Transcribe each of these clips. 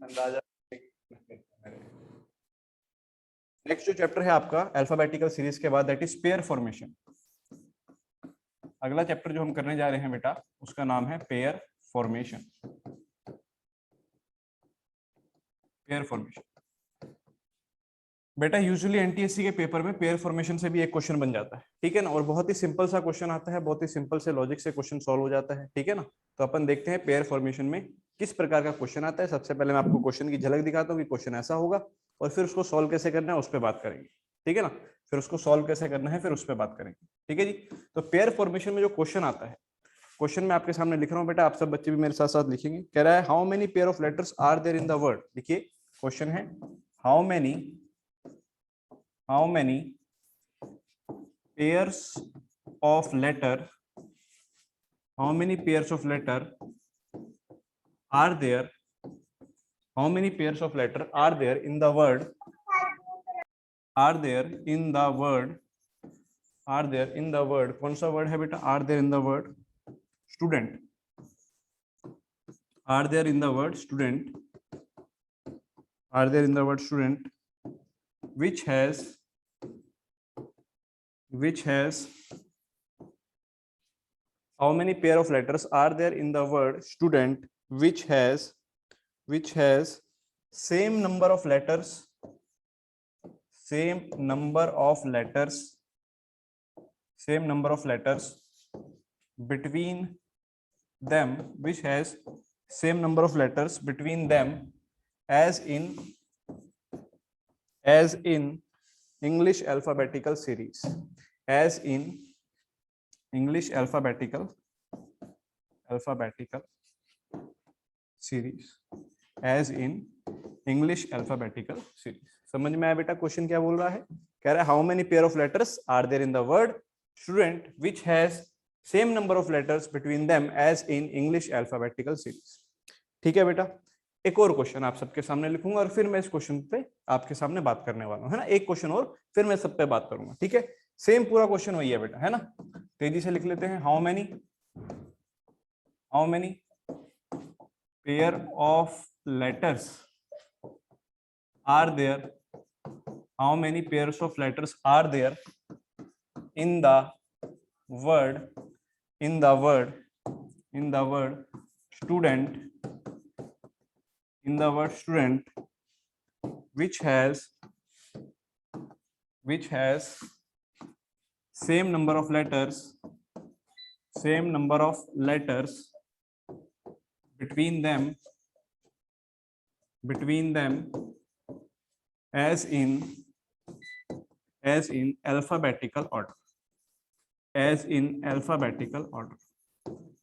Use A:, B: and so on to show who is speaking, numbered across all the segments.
A: अंदाजा। नेक्स्ट जो चैप्टर है आपका अल्फाबेटिकल सीरीज के बाद, दैट इज पेयर फॉर्मेशन। अगला चैप्टर जो हम करने जा रहे हैं बेटा, उसका नाम है पेयर फॉर्मेशन। पेयर फॉर्मेशन बेटा यूजुअली एनटीएससी के पेपर में पेयर फॉर्मेशन से भी एक क्वेश्चन बन जाता है, ठीक है ना। और बहुत ही सिंपल सा क्वेश्चन आता है, बहुत ही सिंपल से लॉजिक से क्वेश्चन सॉल्व हो जाता है, ठीक है ना। तो अपन देखते हैं पेयर फॉर्मेशन में किस प्रकार का क्वेश्चन आता है। सबसे पहले मैं आपको क्वेश्चन की झलक दिखाता हूँ कि क्वेश्चन ऐसा होगा, और फिर उसको सॉल्व कैसे करना है उस पर बात करेंगे, ठीक है ना। फिर उसको सॉल्व कैसे करना है फिर उस पर बात करेंगे, ठीक है जी। तो पेयर फॉर्मेशन में जो क्वेश्चन आता है, क्वेश्चन मैं आपके सामने लिख रहा हूँ बेटा, आप सब बच्चे भी मेरे साथ साथ लिखेंगे। कह रहा है how many pair of letters are there in the word. देखिए क्वेश्चन है how many pairs of letter how many pairs of letter are there how many pairs of letter are there in the word are there in the word are there in the word कौन सा word है बेटा, are there in the word student, are there in the word student, are there in the word student which has how many pair of letters are there in the word student which has same number of letters between them, which has same number of letters between them as in English alphabetical series, as in English alphabetical series, as in English alphabetical series। समझ में आया बेटा question क्या बोल रहा है? कह रहा है how many pair of letters are there in the word student which has same number of letters between them as in English alphabetical series. ठीक है बेटा, एक और क्वेश्चन आप सबके सामने लिखूंगा और फिर मैं इस क्वेश्चन पे आपके सामने बात करने वाला हूं, है ना। एक क्वेश्चन और फिर मैं सब पे बात करूंगा, ठीक है। सेम पूरा क्वेश्चन वही है बेटा, है ना। तेजी से लिख लेते हैं। How many pair of letters are there, how many pairs of letters are there in the word student, which has same number of letters between them as in alphabetical order,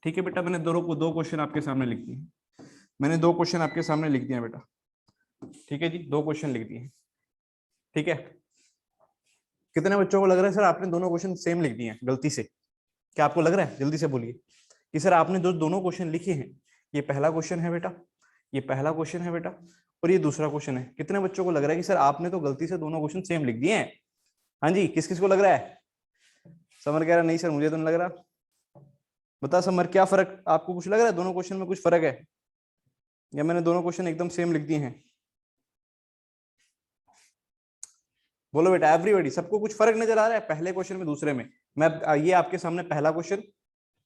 A: ठीक है बेटा। मैंने दो क्वेश्चन आपके सामने लिख दिए, बेटा, ठीक है जी। दो क्वेश्चन लिख दिए, ठीक है। कितने बच्चों को लग रहा है सर आपने दोनों क्वेश्चन सेम लिख दिए हैं गलती से? क्या आपको लग रहा है? जल्दी से बोलिए कि सर आपने दोनों क्वेश्चन लिखे हैं। ये पहला क्वेश्चन है बेटा, और ये दूसरा क्वेश्चन है। कितने बच्चों को लग रहा है कि सर आपने तो गलती से दोनों क्वेश्चन सेम लिख दिए हैं? हाँ जी, किस किस को लग रहा है? समर कह रहा नहीं सर मुझे तो नहीं लग रहा। बता समर, क्या फर्क आपको कुछ लग रहा है? दोनों क्वेश्चन में कुछ फर्क है या मैंने दोनों क्वेश्चन एकदम सेम लिख दिए हैं? बोलो बेटा एवरीबॉडी, सबको कुछ फर्क नजर आ रहा है पहले क्वेश्चन में दूसरे में? मैं ये आपके सामने पहला क्वेश्चन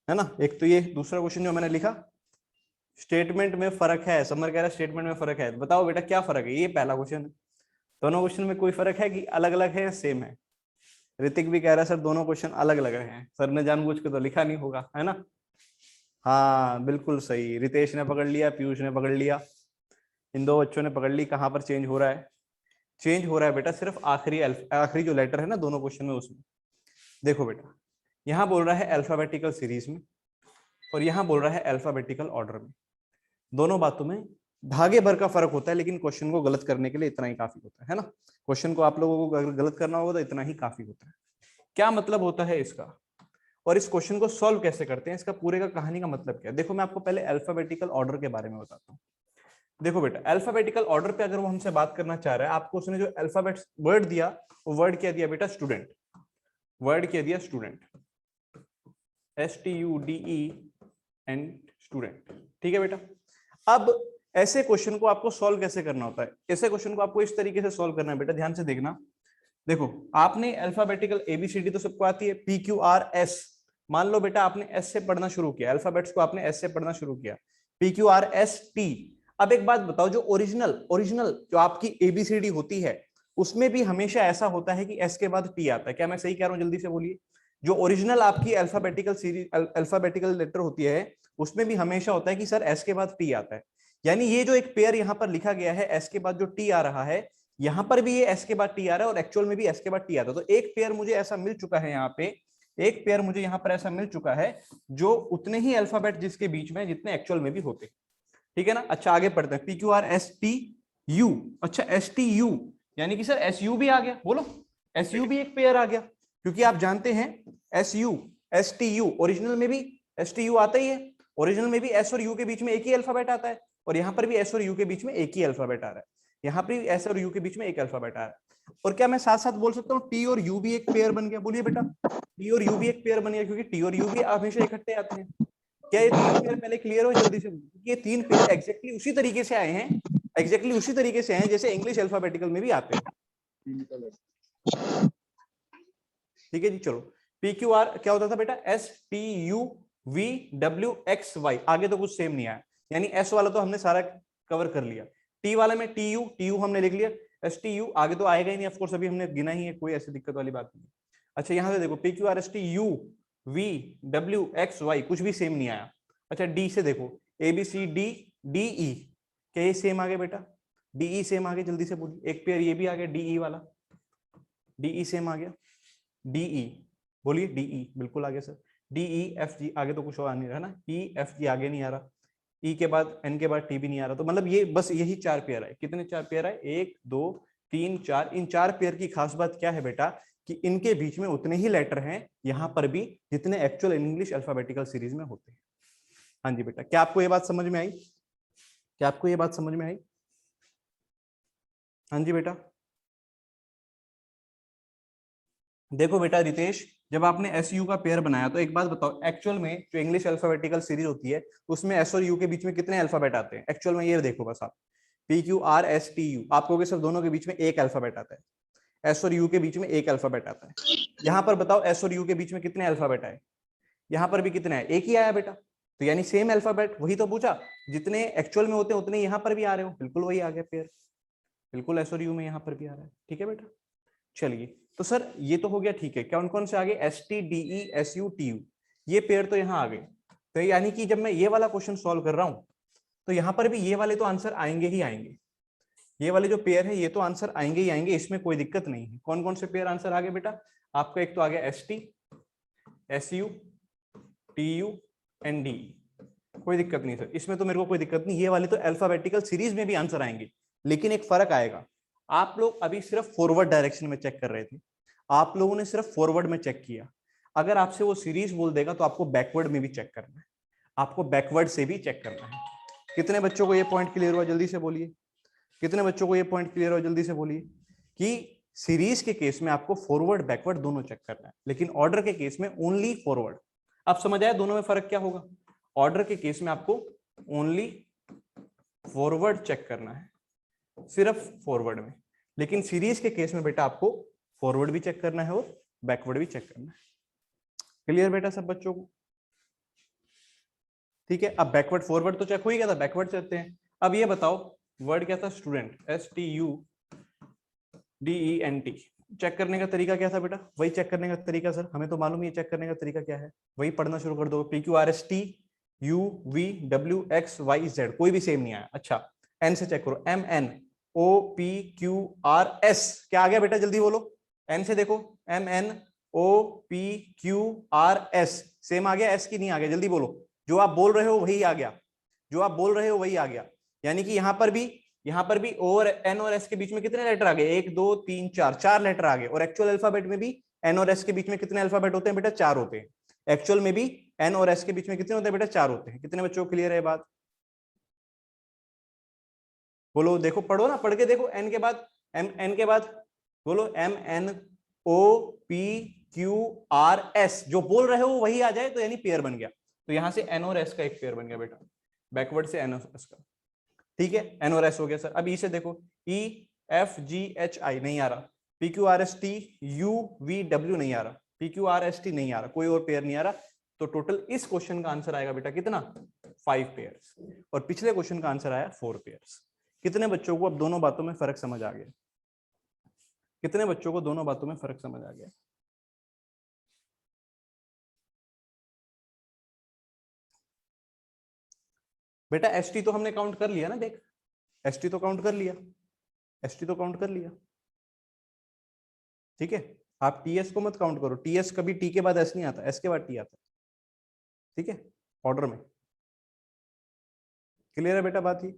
A: है ना, एक तो ये दूसरा क्वेश्चन जो मैंने लिखा, स्टेटमेंट में फर्क है। समर कह रहा है स्टेटमेंट में फर्क है। बताओ बेटा क्या फर्क है? ये पहला क्वेश्चन है, दोनों क्वेश्चन में कोई फर्क है कि अलग अलग है या सेम है? ऋतिक भी कह रहा है सर दोनों क्वेश्चन अलग अलग हैं, सर ने जानबूझ के तो लिखा नहीं होगा, है ना। हाँ बिल्कुल सही, रितेश ने पकड़ लिया, पीयूष ने पकड़ लिया, इन दो बच्चों ने पकड़ ली। कहां पर चेंज हो रहा है? चेंज हो रहा है बेटा सिर्फ आखिरी जो लेटर है ना दोनों क्वेश्चन में, उसमें। देखो बेटा, यहां बोल रहा है अल्फाबेटिकल सीरीज में और यहां बोल रहा है अल्फाबेटिकल ऑर्डर में। दोनों बातों में भागे भर का फर्क होता है, लेकिन क्वेश्चन को गलत करने के लिए इतना ही काफी होता है ना। क्वेश्चन को आप लोगों को अगर गलत करना होगा तो इतना ही काफी होता है। क्या मतलब होता है इसका, और इस क्वेश्चन को सॉल्व कैसे करते हैं, इसका पूरे का कहानी का मतलब क्या है? देखो मैं आपको पहले अल्फाबेटिकल ऑर्डर के बारे में बताता हूँ। देखो बेटा, अल्फाबेटिकल ऑर्डर पे अगर वो हमसे बात करना चाह रहा है, आपको उसने जो अल्फाबेट वर्ड दिया, वो वर्ड क्या दिया बेटा? स्टूडेंट। वर्ड क्या दिया? स्टूडेंट, STUDENT, स्टूडेंट, ठीक है बेटा। अब ऐसे क्वेश्चन को आपको सॉल्व कैसे करना होता है, ऐसे क्वेश्चन को आपको इस तरीके से सॉल्व करना है बेटा, ध्यान से देखना। देखो आपने अल्फाबेटिकल एबीसीडी तो सबको आती है, पी क्यू आर एस, मान लो बेटा आपने एस से पढ़ना शुरू किया, अल्फाबेट्स को आपने एस से पढ़ना शुरू किया, P Q R S T. अब एक बात बताओ, जो ओरिजिनल ओरिजिनल जो आपकी एबीसीडी होती है उसमें भी हमेशा ऐसा होता है कि एस के बाद टी आता है, क्या मैं सही कह रहा हूं, जल्दी से बोलिए। जो ओरिजिनल आपकी अल्फाबेटिकल सीरीज अल्फाबेटिकल लेटर होती है उसमें भी हमेशा होता है कि सर एस के बाद टी आता है। यानी ये जो एक पेयर यहां पर लिखा गया है एस के बाद जो टी आ रहा है, यहां पर भी ये एस के बाद टी आ रहा है और एक्चुअल में भी एस के बाद टी आता है। तो एक पेयर मुझे ऐसा मिल चुका है यहाँ पे, एक पेयर मुझे यहाँ पर ऐसा मिल चुका है जो उतने ही अल्फाबेट जिसके बीच में जितने एक्चुअल में भी होते, ठीक है ना। अच्छा आगे पढ़ते हैं, P Q R S T you. अच्छा एस टी यू यानी कि सर एस यू भी आ गया, बोलो एस यू भी एक पेयर आ गया, क्योंकि आप जानते हैं S U S T you original में भी एस टी यू आता ही है, ओरिजिनल में भी एस और यू के बीच में एक ही अल्फाबेट आता है, और यहाँ पर भी एस और यू के बीच में एक ही अल्फाबेट आ रहा है, यहाँ पर भी एस और यू के बीच में एक अल्फाबेट आ रहा है। और क्या मैं साथ साथ बोल सकता हूँ टी और यू भी एक पेयर बन गया, बोलिए बेटा टी और यू भी एक पेयर बन गया, क्योंकि टी और यू भी हमेशा इकट्ठे आते हैं। क्या ये तीन पेयर पहले क्लियर हो जल्दी से, ये तीन पेयर एग्जैक्टली उसी तरीके से आए हैं, एग्जैक्टली उसी तरीके से आए हैं जैसे इंग्लिश अल्फाबेटिकल में भी आते हैं, ठीक है जी। चलो पी क्यू आर क्या होता था बेटा, S T U V W X Y, आगे तो कुछ सेम नहीं आया, यानी एस वाला तो हमने सारा कवर कर लिया, टी वाले में टी यू हमने लिख लिया, एस टी यू आगे तो आएगा ही नहीं, ऑफकोर्स अभी हमने गिना ही है, कोई ऐसी दिक्कत वाली बात नहीं। अच्छा यहाँ से देखो P Q R S T U V W X Y, कुछ भी सेम नहीं आया। अच्छा डी से देखो A B C D D E, क्या ये सेम आ गया बेटा, डीई सेम आ गया, जल्दी से बोलिए, एक पेयर ये भी आ गया डीई वाला, डीई सेम आ गया, डीई बोलिए डीई बिल्कुल आ गया सर, डीई एफ जी आगे तो कुछ और आ नहीं रहा ना, ई एफ जी आगे नहीं आ रहा, ई के बाद एन के बाद टी भी नहीं आ रहा, तो मतलब ये बस यही चार पेयर आए, कितने चार पेयर आए, एक दो तीन चार। इन चार पेयर की खास बात क्या है बेटा कि इनके बीच में उतने ही लेटर हैं यहां पर भी जितने एक्चुअल इंग्लिश अल्फाबेटिकल सीरीज में होते हैं। हाँ जी बेटा, क्या आपको ये बात समझ में आई, क्या आपको ये बात समझ में आई? हाँ जी बेटा। देखो बेटा रितेश, जब आपने एस यू का पेयर बनाया तो एक बात बताओ, एक्चुअल में जो इंग्लिश अल्फाबेटिकल सीरीज होती है उसमें एस और यू के बीच में कितने अल्फाबेट आते हैं एक्चुअल में, ये देखो बस आप, P Q R S T you, आप कहोगे सर दोनों के बीच में एक अल्फाबेट आता है, एस और यू के बीच में एक अल्फाबेट आता है। यहाँ पर बताओ एस और यू के बीच में कितने अल्फाबेट आए, यहाँ पर भी कितने आए, एक ही आया बेटा, तो यानी सेम अल्फाबेट, वही तो पूछा, जितने एक्चुअल में होते हैं उतने यहाँ पर भी आ रहे हो, बिल्कुल वही आ गया पेयर, बिल्कुल एस और यू में यहाँ पर भी आ रहा है, ठीक है बेटा। चलिए तो सर ये तो हो गया, ठीक है, कौन कौन से आ गए, S T D E S U T you, ये पेयर तो यहाँ आ गए। तो यानी कि जब मैं ये वाला क्वेश्चन सॉल्व कर रहा हूं तो यहाँ पर भी ये वाले तो आंसर आएंगे ही आएंगे, ये वाले जो पेयर है ये तो आंसर आएंगे ही आएंगे, इसमें कोई दिक्कत नहीं है। कौन कौन से पेयर आंसर आ गए बेटा, आपका एक तो आ गया S T S U T U N D, कोई दिक्कत नहीं सर, इसमें तो मेरे को कोई दिक्कत नहीं, ये वाले तो अल्फाबेटिकल सीरीज में भी आंसर आएंगे, लेकिन एक फर्क आएगा, आप लोग अभी सिर्फ फॉरवर्ड डायरेक्शन में चेक कर रहे थे, आप लोगों ने सिर्फ फॉरवर्ड में चेक किया, अगर आपसे वो सीरीज बोल देगा तो आपको बैकवर्ड में भी चेक करना है, आपको बैकवर्ड से भी चेक करना है। कितने बच्चों को ये पॉइंट क्लियर हुआ, जल्दी से बोलिए, कितने बच्चों को ये पॉइंट क्लियर हुआ, जल्दी से बोलिए, कि सीरीज के केस में आपको फॉरवर्ड बैकवर्ड दोनों चेक करना है, लेकिन ऑर्डर के केस में ओनली फॉरवर्ड। आप समझ आया दोनों में फर्क क्या होगा, ऑर्डर के केस में आपको ओनली फॉरवर्ड चेक करना है, सिर्फ फॉरवर्ड में, लेकिन सीरीज के केस में बेटा आपको फॉरवर्ड भी चेक करना है और बैकवर्ड भी चेक करना है। क्लियर बेटा सब बच्चों को? ठीक है, अब बैकवर्ड फॉरवर्ड तो चेक हो ही गया था, बैकवर्ड चलते हैं। अब ये बताओ वर्ड क्या था, student, S T U D E N T, check करने का तरीका क्या था बेटा, वही चेक करने का तरीका, सर हमें तो मालूम है चेक करने का तरीका क्या है, वही पढ़ना शुरू कर दो, P Q R S T U V W X Y Z, कोई भी सेम नहीं आया। अच्छा एन से चेक करो, M N O P Q R S, क्या आ गया बेटा जल्दी बोलो, एन से देखो, M N O P Q R S, same आ गया, एस की नहीं आ गया, जल्दी बोलो, जो आप बोल रहे हो वही आ गया, जो आप बोल रहे हो वही आ गया, यानी कि यहां पर भी ओ और एन और एस के बीच में कितने लेटर आ गए, एक दो तीन चार, चार लेटर आ गए, और एक्चुअल अल्फाबेट में भी एन और एस के बीच में कितने अल्फाबेट होते हैं बेटा, चार होते हैं, एक्चुअल में भी एन और एस के बीच में कितने होते हैं बेटा, चार होते हैं। कितने बच्चों को क्लियर है बात, बोलो, देखो पढ़ो ना, पढ़ के देखो, एन के बाद एन के बाद बोलो, M N O P Q R S, जो बोल रहे हो वही आ जाए तो यानी पेयर बन गया, तो यहां से एन और एस का एक पेयर बन गया बेटा, बैकवर्ड से एन और एस का, ठीक है, एन और एस हो गया सर। अब ई से देखो, E F G H I नहीं आ रहा, P Q R S T U V W नहीं आ रहा, P Q R S T नहीं आ रहा, कोई और पेयर नहीं आ रहा। तो टोटल इस क्वेश्चन का आंसर आएगा बेटा कितना, 5 पेयर्स, और पिछले क्वेश्चन का आंसर आया 4 पेयर्स। कितने बच्चों को अब दोनों बातों में फर्क समझ आ गया? कितने बच्चों को दोनों बातों में फर्क समझ आ गया? बेटा एस टी तो हमने काउंट कर लिया ना, देख एस टी तो काउंट कर लिया, एस टी तो काउंट कर लिया, ठीक है। आप टीएस को मत काउंट करो, टीएस कभी टी के बाद एस नहीं आता, एस के बाद टी आता है, ठीक है, ऑर्डर में। क्लियर है बेटा बात ही?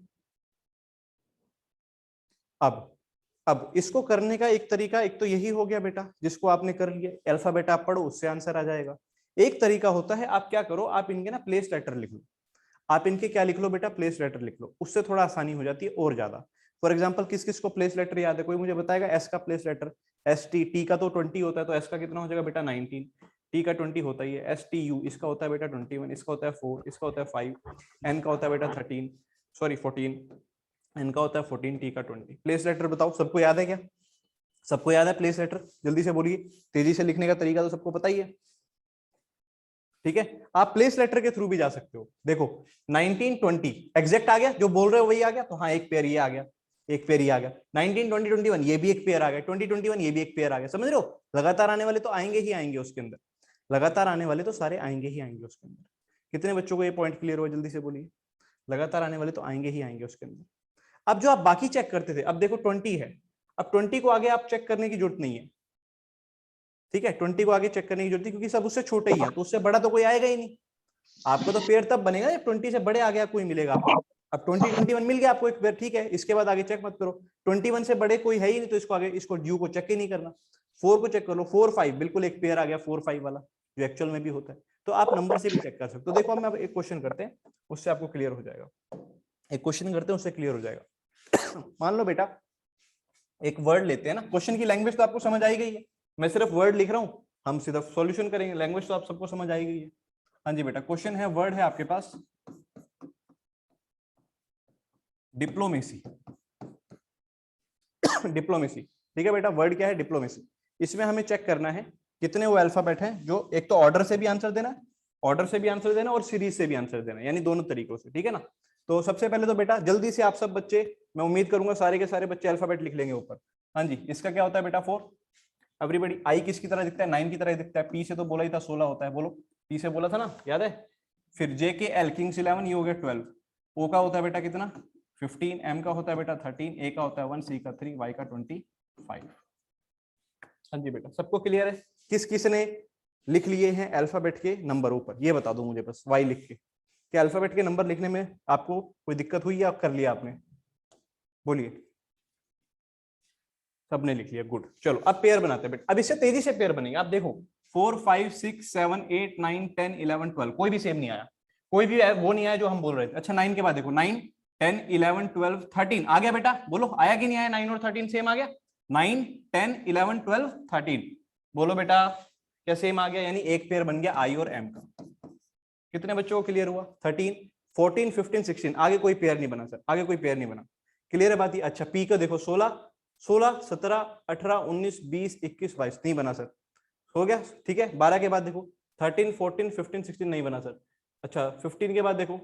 A: अब इसको करने का एक तरीका, एक तो यही हो गया बेटा जिसको आपने कर लिया, अल्फाबेट आप पढ़ो उससे आंसर आ जाएगा। एक तरीका होता है, आप क्या करो, आप इनके ना प्लेस लेटर लिख लो, आप इनके क्या लिख लो बेटा, प्लेस लेटर लिख लो, उससे थोड़ा आसानी हो जाती है और ज्यादा। फॉर एग्जाम्पल किस किस को प्लेस लेटर याद है, कोई मुझे बताएगा? एस का place letter, S T, T का तो 20 होता है, तो एस का कितना हो जाएगा बेटा 19, टी का 20 होता ही है, एस टी यू इसका होता है बेटा 21, इसका होता है 4, इसका होता है 5, एन का होता है बेटा 13, सॉरी 14, एन का होता है 14, टी का 20। प्लेस लेटर बताओ सबको याद है क्या? सबको याद है प्लेस लेटर? जल्दी से बोलिए, तेजी से लिखने का तरीका तो सबको पता ही है, ठीक है। आप प्लेस लेटर के थ्रू भी जा सकते हो। देखो 1920 एग्जैक्ट आ गया, जो बोल रहे हो वही आ गया, तो हाँ एक पेयर ये आ गया, एक पेयर ये आ गया। 1920 21 ये भी एक पेयर आ गया, 2021 ये भी एक पेयर आ गया, समझ रहे हो? लगातार आने वाले तो आएंगे ही आएंगे उसके अंदर, लगातार आने वाले तो सारे आएंगे ही आएंगे उसके अंदर। कितने बच्चों को ये पॉइंट क्लियर हुआ? जल्दी से बोलिए, लगातार आने वाले तो आएंगे ही आएंगे उसके अंदर। अब जो आप बाकी चेक करते थे, अब देखो 20 है, अब 20 को आगे आप चेक करने की जरूरत नहीं है, ठीक है, 20 को आगे चेक करने की जरूरत है क्योंकि सब उससे छोटे ही है, तो उससे बड़ा तो कोई आएगा ही नहीं। आपको तो पेयर तब बनेगा जब 20 से बड़े आ गया कोई मिलेगा आपको। अब 20 21 मिल गया आपको एक पेयर, ठीक है, इसके बाद आगे चेक मत करो। 21 से बड़े कोई है ही नहीं, तो इसको आगे, इसको यू को चेक ही नहीं करना। 4 को चेक कर लो, 4 5 बिल्कुल एक पेयर आ गया 4 5 वाला, जो एक्चुअल में भी होता है। तो आप नंबर से भी चेक कर सकते हो। तो देखो हम एक क्वेश्चन करते हैं, उससे आपको क्लियर हो जाएगा। एक क्वेश्चन करते हैं, उससे क्लियर हो जाएगा। मान लो बेटा एक वर्ड लेते हैं ना, क्वेश्चन की लैंग्वेज तो आपको समझ आई गई है, मैं सिर्फ वर्ड लिख रहा हूं, हम सिर्फ सॉल्यूशन करेंगे, लैंग्वेज तो आप सबको समझ आई गई है। हाँ जी बेटा, क्वेश्चन है, वर्ड है आपके पास डिप्लोमेसी। डिप्लोमेसी, ठीक है बेटा, वर्ड क्या है? डिप्लोमेसी। इसमें हमें चेक करना है कितने वो अल्फाबेट हैं, जो एक तो ऑर्डर से भी आंसर देना है, ऑर्डर से भी आंसर देना और सीरीज से भी आंसर देना, यानी दोनों तरीकों से, ठीक है ना। तो सबसे पहले तो बेटा जल्दी से आप सब बच्चे, मैं उम्मीद करूंगा सारे के सारे बच्चे अल्फाबेट लिख लेंगे ऊपर। हाँ जी, इसका क्या होता है बेटा 4, एवरीबॉडी। आई किसकी तरह दिखता है? 9 की तरह दिखता है। पी से तो बोला ही था 16 होता है, बोलो, पी से बोला था ना, याद है? फिर जे के एल किंग्स 11, ये हो गया 12। ओ का होता है बेटा कितना? 15। एम का होता है बेटा 13। ए का होता है 1, सी का 3, वाई का 25। हाँ जी बेटा, सबको क्लियर है? किस किस ने लिख लिए हैं अल्फाबेट के नंबर ऊपर, ये बता दो मुझे बस, वाई लिख के। क्या अल्फाबेट के नंबर लिखने में आपको कोई दिक्कत हुई या आप कर लिया आपने? बोलिए। सबने लिख लिया, गुड। चलो अब पेयर बनाते हैं बेटा, अब इससे तेजी से पेयर बनेंगे। आप देखो 4 5 6 7 8 9 10 11 12, कोई भी सेम नहीं आया, कोई भी वो नहीं आया जो हम बोल रहे थे। अच्छा 9 के बाद देखो 9 10 11 12 13 आ गया बेटा, बोलो आया कि नहीं आया? 9 और 13 सेम आ गया, 9 10 11 12 13, बोलो बेटा क्या सेम आ गया? यानी एक पेयर बन गया आई और एम का। कितने बच्चों को क्लियर हुआ? 13 14 15 16, आगे कोई पेयर नहीं बना सर, आगे कोई पेयर नहीं बना। क्लियर है बात ही? अच्छा पी का देखो 16 17 18 19 20 21 22, नहीं बना सर, हो गया, ठीक है। 12 के बाद देखो 13 14 15 16, नहीं बना सर। अच्छा 15 के बाद देखो,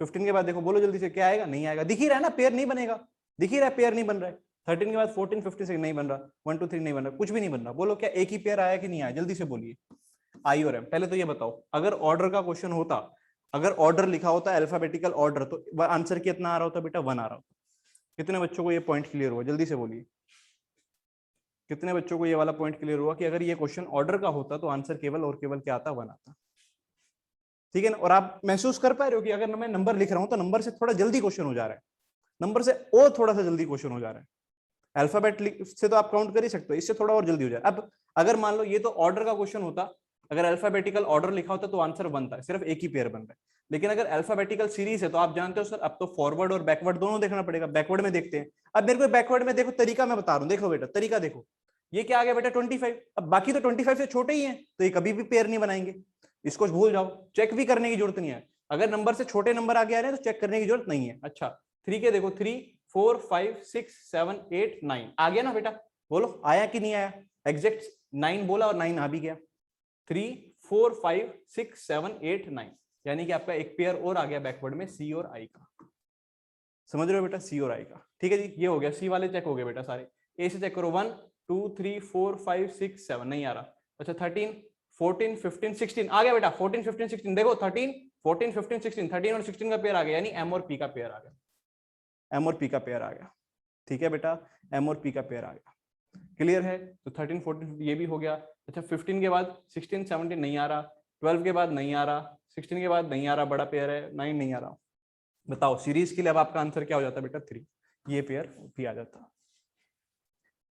A: 15 के बाद देखो, बोलो जल्दी से, क्या आएगा? नहीं आएगा, दिख ही रहा है ना पेयर नहीं बनेगा, दिख ही रहा है पेयर नहीं बन रहा है। 13 के बाद 14 15 16 नहीं बन रहा, 1 2 3 नहीं बन रहा, कुछ भी नहीं बन रहा। बोलो क्या एक ही पेयर आया कि नहीं आया? जल्दी से बोलिए, आई और एम। पहले तो ये बताओ, अगर ऑर्डर का क्वेश्चन होता, अगर ऑर्डर लिखा होता अल्फाबेटिकल ऑर्डर, तो आंसर कितना आ रहा होता बेटा? 1 आ रहा होता। कितने बच्चों को ये पॉइंट क्लियर हुआ? जल्दी से बोलिए, कितने बच्चों को ये वाला पॉइंट क्लियर हुआ कि अगर ये क्वेश्चन ऑर्डर का होता तो आंसर केवल और केवल क्या आता? 1 आता, ठीक है ना। और आप महसूस कर पा रहे हो कि अगर मैं नंबर लिख रहा हूं तो नंबर से थोड़ा जल्दी क्वेश्चन हो जा रहा है, नंबर से और थोड़ा सा जल्दी क्वेश्चन हो जा रहा है। अल्फाबेट से तो आप काउंट कर ही सकते हो, इससे थोड़ा और जल्दी हो जाए। अब अगर मान लो ये तो ऑर्डर का क्वेश्चन होता, अगर अल्फाबेटिकल ऑर्डर लिखा होता तो आंसर बनता है, सिर्फ एक ही पेयर बन रहा है। लेकिन अगर अल्फाबेटिकल सीरीज है तो आप जानते हो सर, अब तो फॉरवर्ड और बैकवर्ड दोनों देखना पड़ेगा। बैकवर्ड में देखते हैं, अब मेरे को बैकवर्ड में देखो, तरीका मैं बता रहा हूं, देखो बेटा तरीका देखो, ये क्या आ गया बेटा 25। अब बाकी तो 25 से छोटे ही हैं, तो ये कभी भी पेयर नहीं बनाएंगे, इसको भूल जाओ, चेक भी करने की जरूरत नहीं है। अगर नंबर से छोटे नंबर आगे आ रहे हैं तो चेक करने की जरूरत नहीं है। अच्छा 3 के देखो 3 4 5 6 7 8 9 आ गया ना बेटा, बोलो आया कि नहीं आया? एग्जैक्ट 9 बोला और 9 आ भी गया। 3 4 5 6 7 8 9 यानी कि आपका एक पेयर और आ गया बैकवर्ड में सी और आई का। समझ रहे हो बेटा, सी और आई का। ठीक है जी, ये हो गया, सी वाले चेक हो गए बेटा सारे। ए से चेक करो 1 2 3 4 5 6 7 नहीं आ रहा। अच्छा 13 14 15 16 आ गया बेटा, 14 15 16 देखो 13 14 15 16 13 और 16 का पेयर आ गया, यानी एम और पी का पेयर आ गया। एम और पी का पेयर आ गया। ठीक है बेटा, एम और पी का पेयर आ गया। क्लियर है? तो 13 14 ये भी हो गया। अच्छा 15 के बाद 16 17 नहीं आ रहा, 12 के बाद नहीं आ रहा, 16 के बाद नहीं आ रहा, बड़ा पेयर है, 9 नहीं आ रहा। बताओ सीरीज के लिए अब आपका आंसर क्या हो जाता है बेटा? 3। ये पेयर भी आ जाता।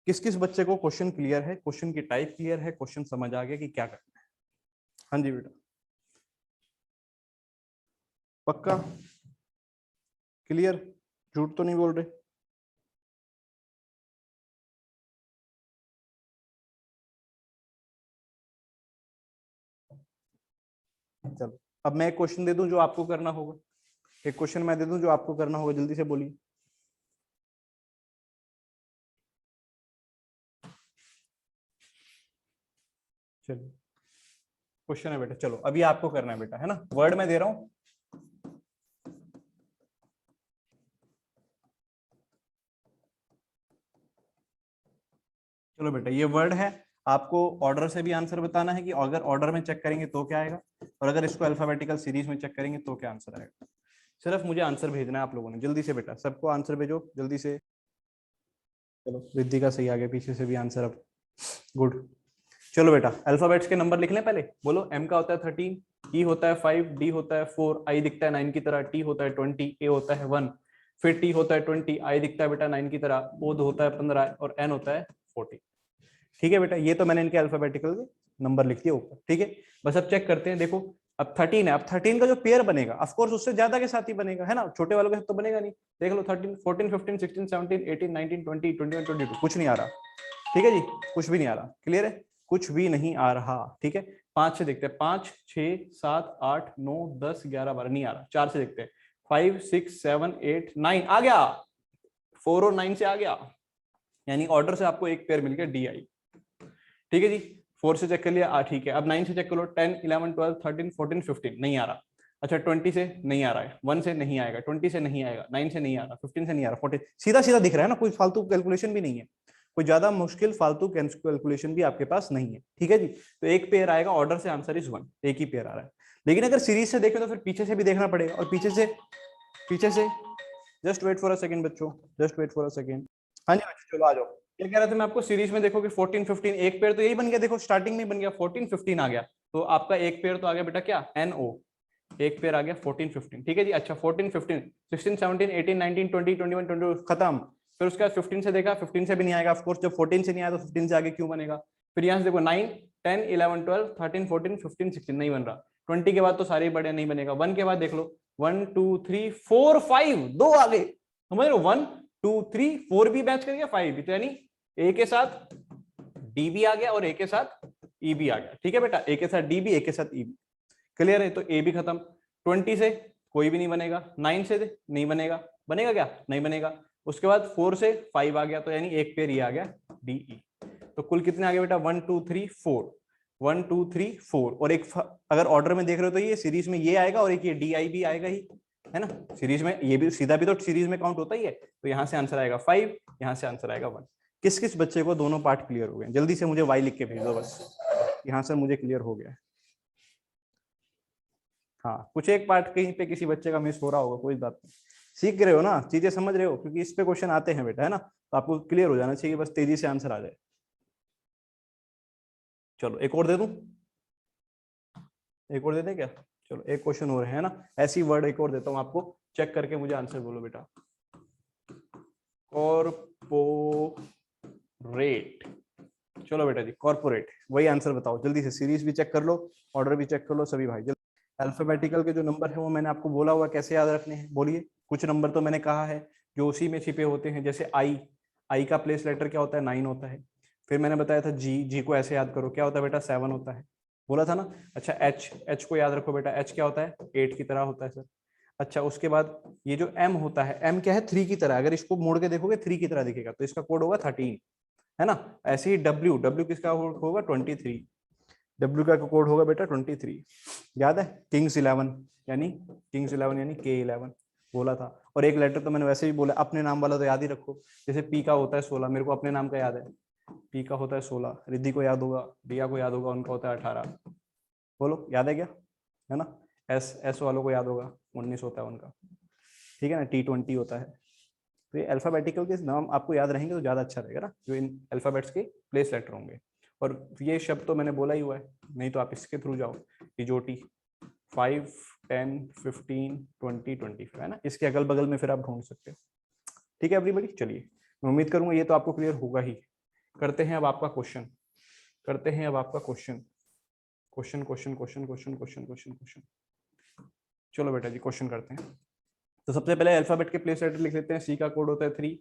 A: किस किस बच्चे को क्वेश्चन क्लियर है, क्वेश्चन की टाइप क्लियर है, क्वेश्चन समझ आ गया कि क्या करना है? हाँ जी बेटा, पक्का क्लियर? झूठ तो नहीं बोल रहे? चलो अब मैं एक क्वेश्चन दे दूं जो आपको करना होगा। एक क्वेश्चन मैं दे दूं जो आपको करना होगा, जल्दी से बोलिए। चलो क्वेश्चन है बेटा, चलो अभी आपको करना है बेटा, है ना? वर्ड में दे रहा हूं। चलो बेटा ये वर्ड है, आपको ऑर्डर से भी आंसर बताना है कि अगर ऑर्डर में चेक करेंगे तो क्या आएगा, और अगर इसको अल्फाबेटिकल सीरीज में चेक करेंगे तो क्या आंसर आएगा। सिर्फ मुझे आंसर भेजना है आप लोगों ने, जल्दी से बेटा, सबको आंसर भेजो जल्दी से। चलो रिद्धि का सही आ गया, पीछे से भी आंसर अब। गुड। चलो बेटा अल्फाबेट्स के नंबर लिख लें पहले। बोलो एम का होता है 13, ई होता है 5, डी होता है 4, आई दिखता है 9 की तरह, टी होता है 20, ए होता है 1, फिर टी होता है 20, आई दिखता है बेटा 9 की तरह, ओ होता है 15 और एन होता है 40। ठीक है बेटा, ये तो मैंने इनके अल्फाबेटिकल नंबर लिख दिया ऊपर। ठीक है, बस अब चेक करते हैं। देखो अब 13 है, अब 13 का जो पेयर बनेगा ऑफ कोर्स उससे ज्यादा के साथ ही बनेगा, है ना? छोटे वालों के साथ तो बनेगा नहीं। देख लो 13 14 15 16 17 18 19 20 21 22 कुछ नहीं आ रहा। ठीक है जी, कुछ भी नहीं आ रहा। क्लियर है? कुछ भी नहीं आ रहा। ठीक है, 5 से देखते हैं, 5 6 7 8 9 10 11 12 नहीं आ रहा। 4 से देखते हैं, 5 6 7 8 9 आ गया, 4 और 9 से आ गया, यानी ऑर्डर से आपको एक पेयर मिल गया डी आई। ठीक है जी, 4 से चेक कर लिया, ठीक है। अब 9 से चेक करो, 10 11 12 13 14 15 नहीं आ रहा। अच्छा 20 से नहीं आ रहा है, 1 से नहीं आएगा, 20 से नहीं आएगा, 9 से नहीं आ रहा, 15 से नहीं आ रहा, 40 सीधा सीधा दिख रहा है ना, कोई फालतू कैलकुलेशन भी नहीं है, कोई ज्यादा मुश्किल फालतू कैलकुलेशन भी आपके पास नहीं है। ठीक है जी, तो एक पेयर आएगा, ऑर्डर से आंसर इज 1, एक ही पेयर आ रहा है। लेकिन अगर सीरीज से देखें तो फिर पीछे से भी देखना पड़ेगा, और पीछे से just wait for a second बच्चों, just wait for a second. हाँ जी बच्चों चलो आ जाओ। क्या कह रहे थे मैं आपको, सीरीज में देखो कि 14 15 एक पेयर तो यही बन गया, देखो स्टार्टिंग में बन गया 14 15 आ गया, तो आपका एक पेयर तो आ गया बेटा क्या, एन ओ, एक पेयर आ गया 14 15। ठीक है जी, अच्छा 14 15 16 17 18 19 20 21 22 खत्म। फिर उसके बाद 15 से देखा, 15 से भी नहीं आएगा ऑफ कोर्स, जब 14 से नहीं आया तो 15 से आगे क्यों बनेगा। फिर यहाँ से देखो 9 10 11 12 13 14 15 16 नहीं बन रहा। 20 के बाद तो सारे बड़े नहीं बनेगा। 1 के बाद देख लो 1 2 3 4 5 दो आ गए, समझ रहे हो, 1 2 3 4 भी मैच कर गया, 5 भी, तो यानी ए के साथ डी भी आ गया और ए के साथ ई भी आ गया। ठीक है बेटा, ए के साथ डी भी, ए के साथ ई भी। क्लियर है? तो ए भी खत्म। 20 से कोई भी नहीं बनेगा, 9 से नहीं बनेगा, बनेगा क्या, नहीं बनेगा। उसके बाद 4 से 5 आ गया, तो यानी एक पेयर ये आ गया डी ई। तो कुल कितने आ गए बेटा, 1 2 3 4, 1 2 3 4, और एक अगर ऑर्डर में देख रहे हो तो ये सीरीज में ये आएगा, और एक ये डी आई भी आएगा ही, है ना? सीरीज में ये भी सीधा भी तो सीरीज में काउंट होता ही है। तो यहाँ से आंसर आएगा 5, यहाँ से आंसर आएगा 1। किस किस बच्चे को दोनों पार्ट क्लियर हो गए? जल्दी से मुझे वाई लिख के भेज दो बस, यहाँ से मुझे क्लियर हो गया। हाँ, कुछ एक पार्ट कहीं पे किसी बच्चे का मिस हो रहा होगा, कोई बात नहीं, सीख रहे हो ना, चीजें समझ रहे हो, क्योंकि इस पे क्वेश्चन आते हैं बेटा, है ना? तो आपको क्लियर हो जाना चाहिए, बस तेजी से आंसर आ जाए। चलो एक और दे दूं, एक और दे दें क्या? चलो एक क्वेश्चन और है ना, ऐसी वर्ड एक और देता हूं आपको, चेक करके मुझे आंसर बोलो बेटा। कॉर्पोरेट, चलो बेटा जी कॉर्पोरेट, वही आंसर बताओ जल्दी से। सीरीज भी चेक कर लो, ऑर्डर भी चेक कर लो, सभी भाई जल्दी। अल्फाबेटिकल के जो नंबर है वो मैंने आपको बोला हुआ कैसे याद रखने हैं, बोलिए। कुछ नंबर तो मैंने कहा है जो उसी में छिपे होते हैं, जैसे आई, आई का प्लेस लेटर क्या होता है, 9 होता है। फिर मैंने बताया था जी, जी को ऐसे याद करो, क्या होता है बेटा, 7 होता है, बोला था ना। अच्छा एच, एच को याद रखो बेटा, एच क्या होता है, 8 की तरह होता है सर। अच्छा उसके बाद ये जो m होता है, m क्या है 3 की तरह, अगर इसको मोड़ के देखोगे 3 की तरह दिखेगा, तो इसका कोड होगा 13, है ना। ऐसे ही w किसका होगा 23, w का कोड होगा बेटा 23। याद है किंग्स 11 यानी K11 बोला था। और एक लेटर तो मैंने वैसे भी बोला, अपने नाम वाला तो याद ही रखो, जैसे पी का होता है 16, मेरे को अपने नाम का याद है, पी का होता है 16, रिद्धि को याद होगा, दिया को याद होगा, उनका होता है 18। बोलो याद है क्या, है ना। एस वालों को याद होगा 19 होता है उनका, ठीक है ना। T20 होता है। तो ये अल्फाबेटिकल के नाम आपको याद रहेंगे तो ज्यादा अच्छा रहेगा ना, जो इन अल्फाबेट्स के प्लेस लेटर होंगे। और ये शब्द तो मैंने बोला ही हुआ है, नहीं तो आप इसके थ्रू जाओ, तिजोटी 5, 10, 15, 20, 25 है ना, इसके अगल बगल में फिर आप ढूंढ सकते हो। ठीक है एवरीबॉडी, चलिए मैं उम्मीद करूंगा ये तो आपको क्लियर होगा ही। करते हैं अब आपका क्वेश्चन, करते हैं अब आपका question question question question question question question question. चलो बेटा जी क्वेश्चन करते हैं। तो सबसे पहले अल्फाबेट के प्लेस लेटर लिख लेते हैं। सी का कोड होता है 3,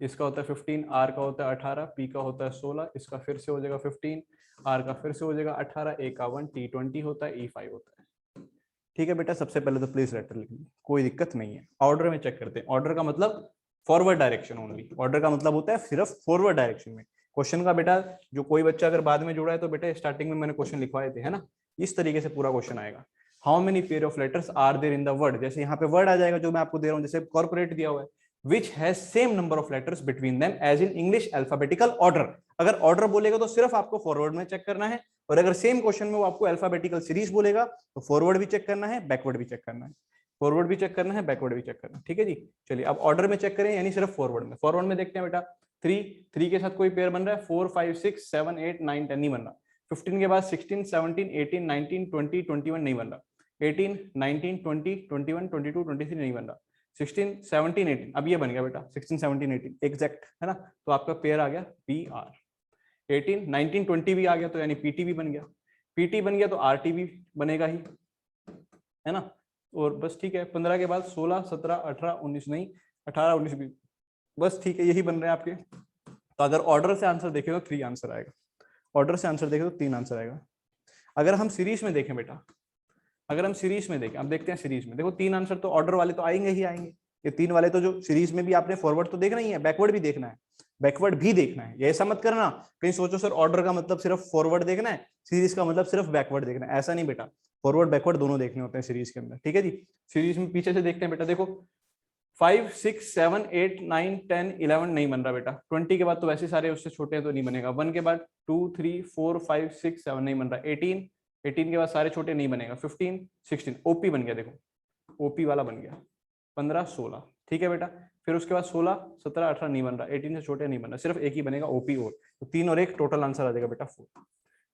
A: इसका होता है 15, आर का होता है 18, पी का होता है 16, इसका फिर से हो जाएगा 15, आर का फिर से हो जाएगा 18, ए का 1, T20 होता है, E5 होता है। ठीक है बेटा, सबसे पहले तो प्लेस लेटर लिख लीजिए, कोई दिक्कत नहीं है। ऑर्डर में चेक करते हैं, ऑर्डर का मतलब फॉरवर्ड डायरेक्शन ओनली, ऑर्डर का मतलब होता है सिर्फ फॉरवर्ड डायरेक्शन में। क्वेश्चन का बेटा जो कोई बच्चा अगर बाद में जुड़ा है तो बेटा स्टार्टिंग में मैंने क्वेश्चन लिखवाए थे, है ना, इस तरीके से पूरा क्वेश्चन आएगा। How many pair of letters are there in the word, जैसे यहाँ पे वर्ड आ जाएगा जो मैं आपको दे रहा हूँ, जैसे कॉर्पोरेट दिया हुआ है, which has same number of letters between them as in English alphabetical order। अगर ऑर्डर बोलेगा तो सिर्फ आपको फॉरवर्ड में चेक करना है, और अगर सेम क्वेश्चन में वो आपको अल्फाबेटिकल सीरीज बोलेगा तो फॉरवर्ड भी चेक करना है, बैकवर्ड भी चेक करना है, फॉरवर्ड भी चेक करना है, बैकवर्ड भी चेक करना है। ठीक है जी, चलिए अब ऑर्डर में चेक करें यानी सिर्फ फॉरवर्ड में। फॉरवर्ड में देखते हैं बेटा, 3 के साथ कोई पेयर बन रहा है, 4, 5, 6, 7, 8, 9, 10 नहीं बन रहा। 15 के बाद 16, 17, 18, 19, 20, 21 नहीं बन रहा। 18, 19, 20, 21, 22, 23 नहीं बन रहा। 16, 17, 18 अब ये बन गया बेटा, 16, 17, 18 एग्जैक्ट, है ना। तो आपका पेयर आ गया PR। 18, 19, 20 भी आ गया तो यानी PT भी बन गया, PT बन गया तो RT भी बनेगा ही, है ना। और बस ठीक है, 15 के बाद 16, 17, 18, 19 नहीं, 18, 19 भी, बस ठीक है, यही बन रहे हैं आपके। तो अगर ऑर्डर से आंसर देखें तो 3 आंसर आएगा, ऑर्डर से आंसर देखें तो 3 आंसर आएगा। अगर हम सीरीज में देखें बेटा, अगर हम सीरीज में देखें, अब देखते हैं सीरीज में, देखो 3 आंसर तो ऑर्डर वाले तो आएंगे ही आएंगे, ये 3 वाले तो जो सीरीज में भी आपने फॉरवर्ड तो देखना ही है, बैकवर्ड भी देखना है, बैकवर्ड भी देखना है। ये ऐसा मत करना कहीं सोचो सर ऑर्डर का मतलब सिर्फ फॉरवर्ड देखना है, सीरीज का मतलब सिर्फ बैकवर्ड देखना है, ऐसा नहीं बेटा, फॉरवर्ड बैकवर्ड दोनों देखने होते हैं सीरीज के अंदर। ठीक है जी, सीरीज में पीछे से देखते हैं बेटा, देखो 5, 6, 7, 8, 9, 10, 11 नहीं बन रहा बेटा। 20 के बाद तो वैसे सारे उससे छोटे हैं तो नहीं बनेगा। 1 के बाद 2, 3, 4, 5, 6, 7 नहीं बन रहा। 18 के बाद सारे छोटे नहीं बनेगा। 15, 16 OP बन गया, देखो OP वाला बन गया। 15, 16 ठीक है बेटा। फिर उसके बाद 16, 17, 18 नहीं बन रहा। 18 से छोटे नहीं बन रहा, सिर्फ एक ही बनेगा OP। और तो 3 और 1 टोटल आंसर आ जाएगा बेटा 4।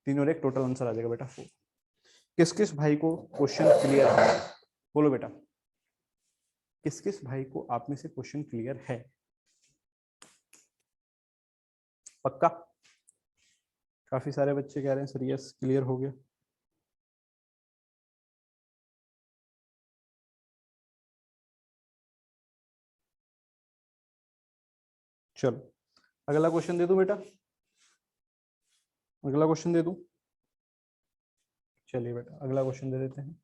A: 3 और 1 टोटल आंसर आ जाएगा बेटा 4। किस किस भाई को क्वेश्चन क्लियर है, बोलो बेटा, किस किस भाई को आप में से क्वेश्चन क्लियर है? पक्का? काफी सारे बच्चे कह रहे हैं सर यस क्लियर हो गया। चलो अगला क्वेश्चन दे दूं बेटा, अगला क्वेश्चन दे दूं। चलिए बेटा अगला क्वेश्चन दे देते हैं,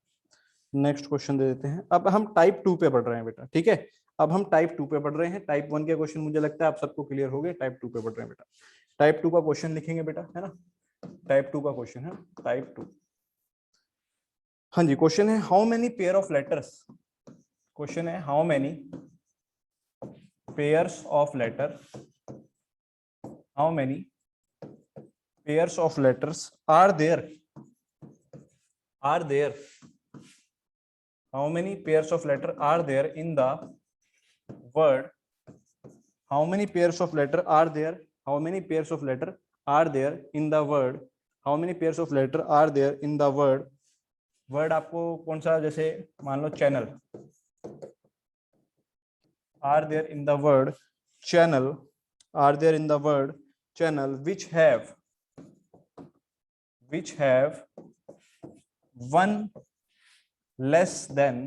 A: नेक्स्ट क्वेश्चन दे देते हैं। अब हम टाइप 2 पे पढ़ रहे हैं बेटा, ठीक है। अब हम टाइप 2 पे पढ़ रहे हैं, टाइप 1 के क्वेश्चन मुझे लगता है आप सबको क्लियर हो गए, टाइप 2 पे पढ़ रहे हैं बेटा। टाइप 2 का क्वेश्चन लिखेंगे बेटा, है ना, टाइप 2 का क्वेश्चन है, टाइप 2। हाँ जी, क्वेश्चन है how many pair of letters, question है how many pairs of letter, how many pairs of letters are there, how many pairs of letter are there in the word, how many pairs of letter are there, how many pairs of letter are there in the word, how many pairs of letter are there in the word। Word आपको कौन सा, जैसे मान लो channel, are there in the word channel, are there in the word channel which have one less than,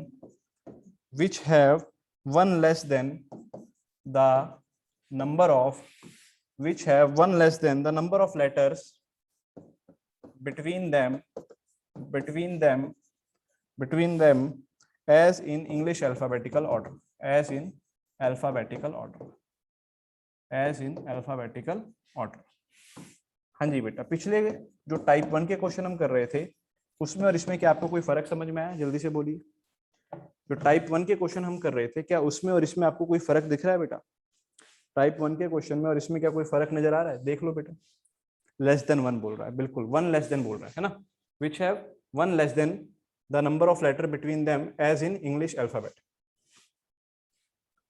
A: which have one less than the number of, which have one less than the number of letters between them as in English alphabetical order, as in alphabetical order, as in alphabetical order. हाँ जी बेटा, पिछले जो type 1 के question हम कर रहे थे उसमें और इसमें क्या आपको कोई फर्क समझ में आया? जल्दी से बोलिए। जो टाइप 1 के क्वेश्चन हम कर रहे थे, क्या उसमें और इसमें आपको कोई फर्क दिख रहा है बेटा? टाइप 1 के क्वेश्चन में और इसमें क्या कोई फर्क नजर आ रहा है? देख लो बेटा, लेस देन 1 बोल रहा है, बिल्कुल 1 लेस देन बोल रहा है ना, which have 1 less than the number of letter between them as in English alphabet.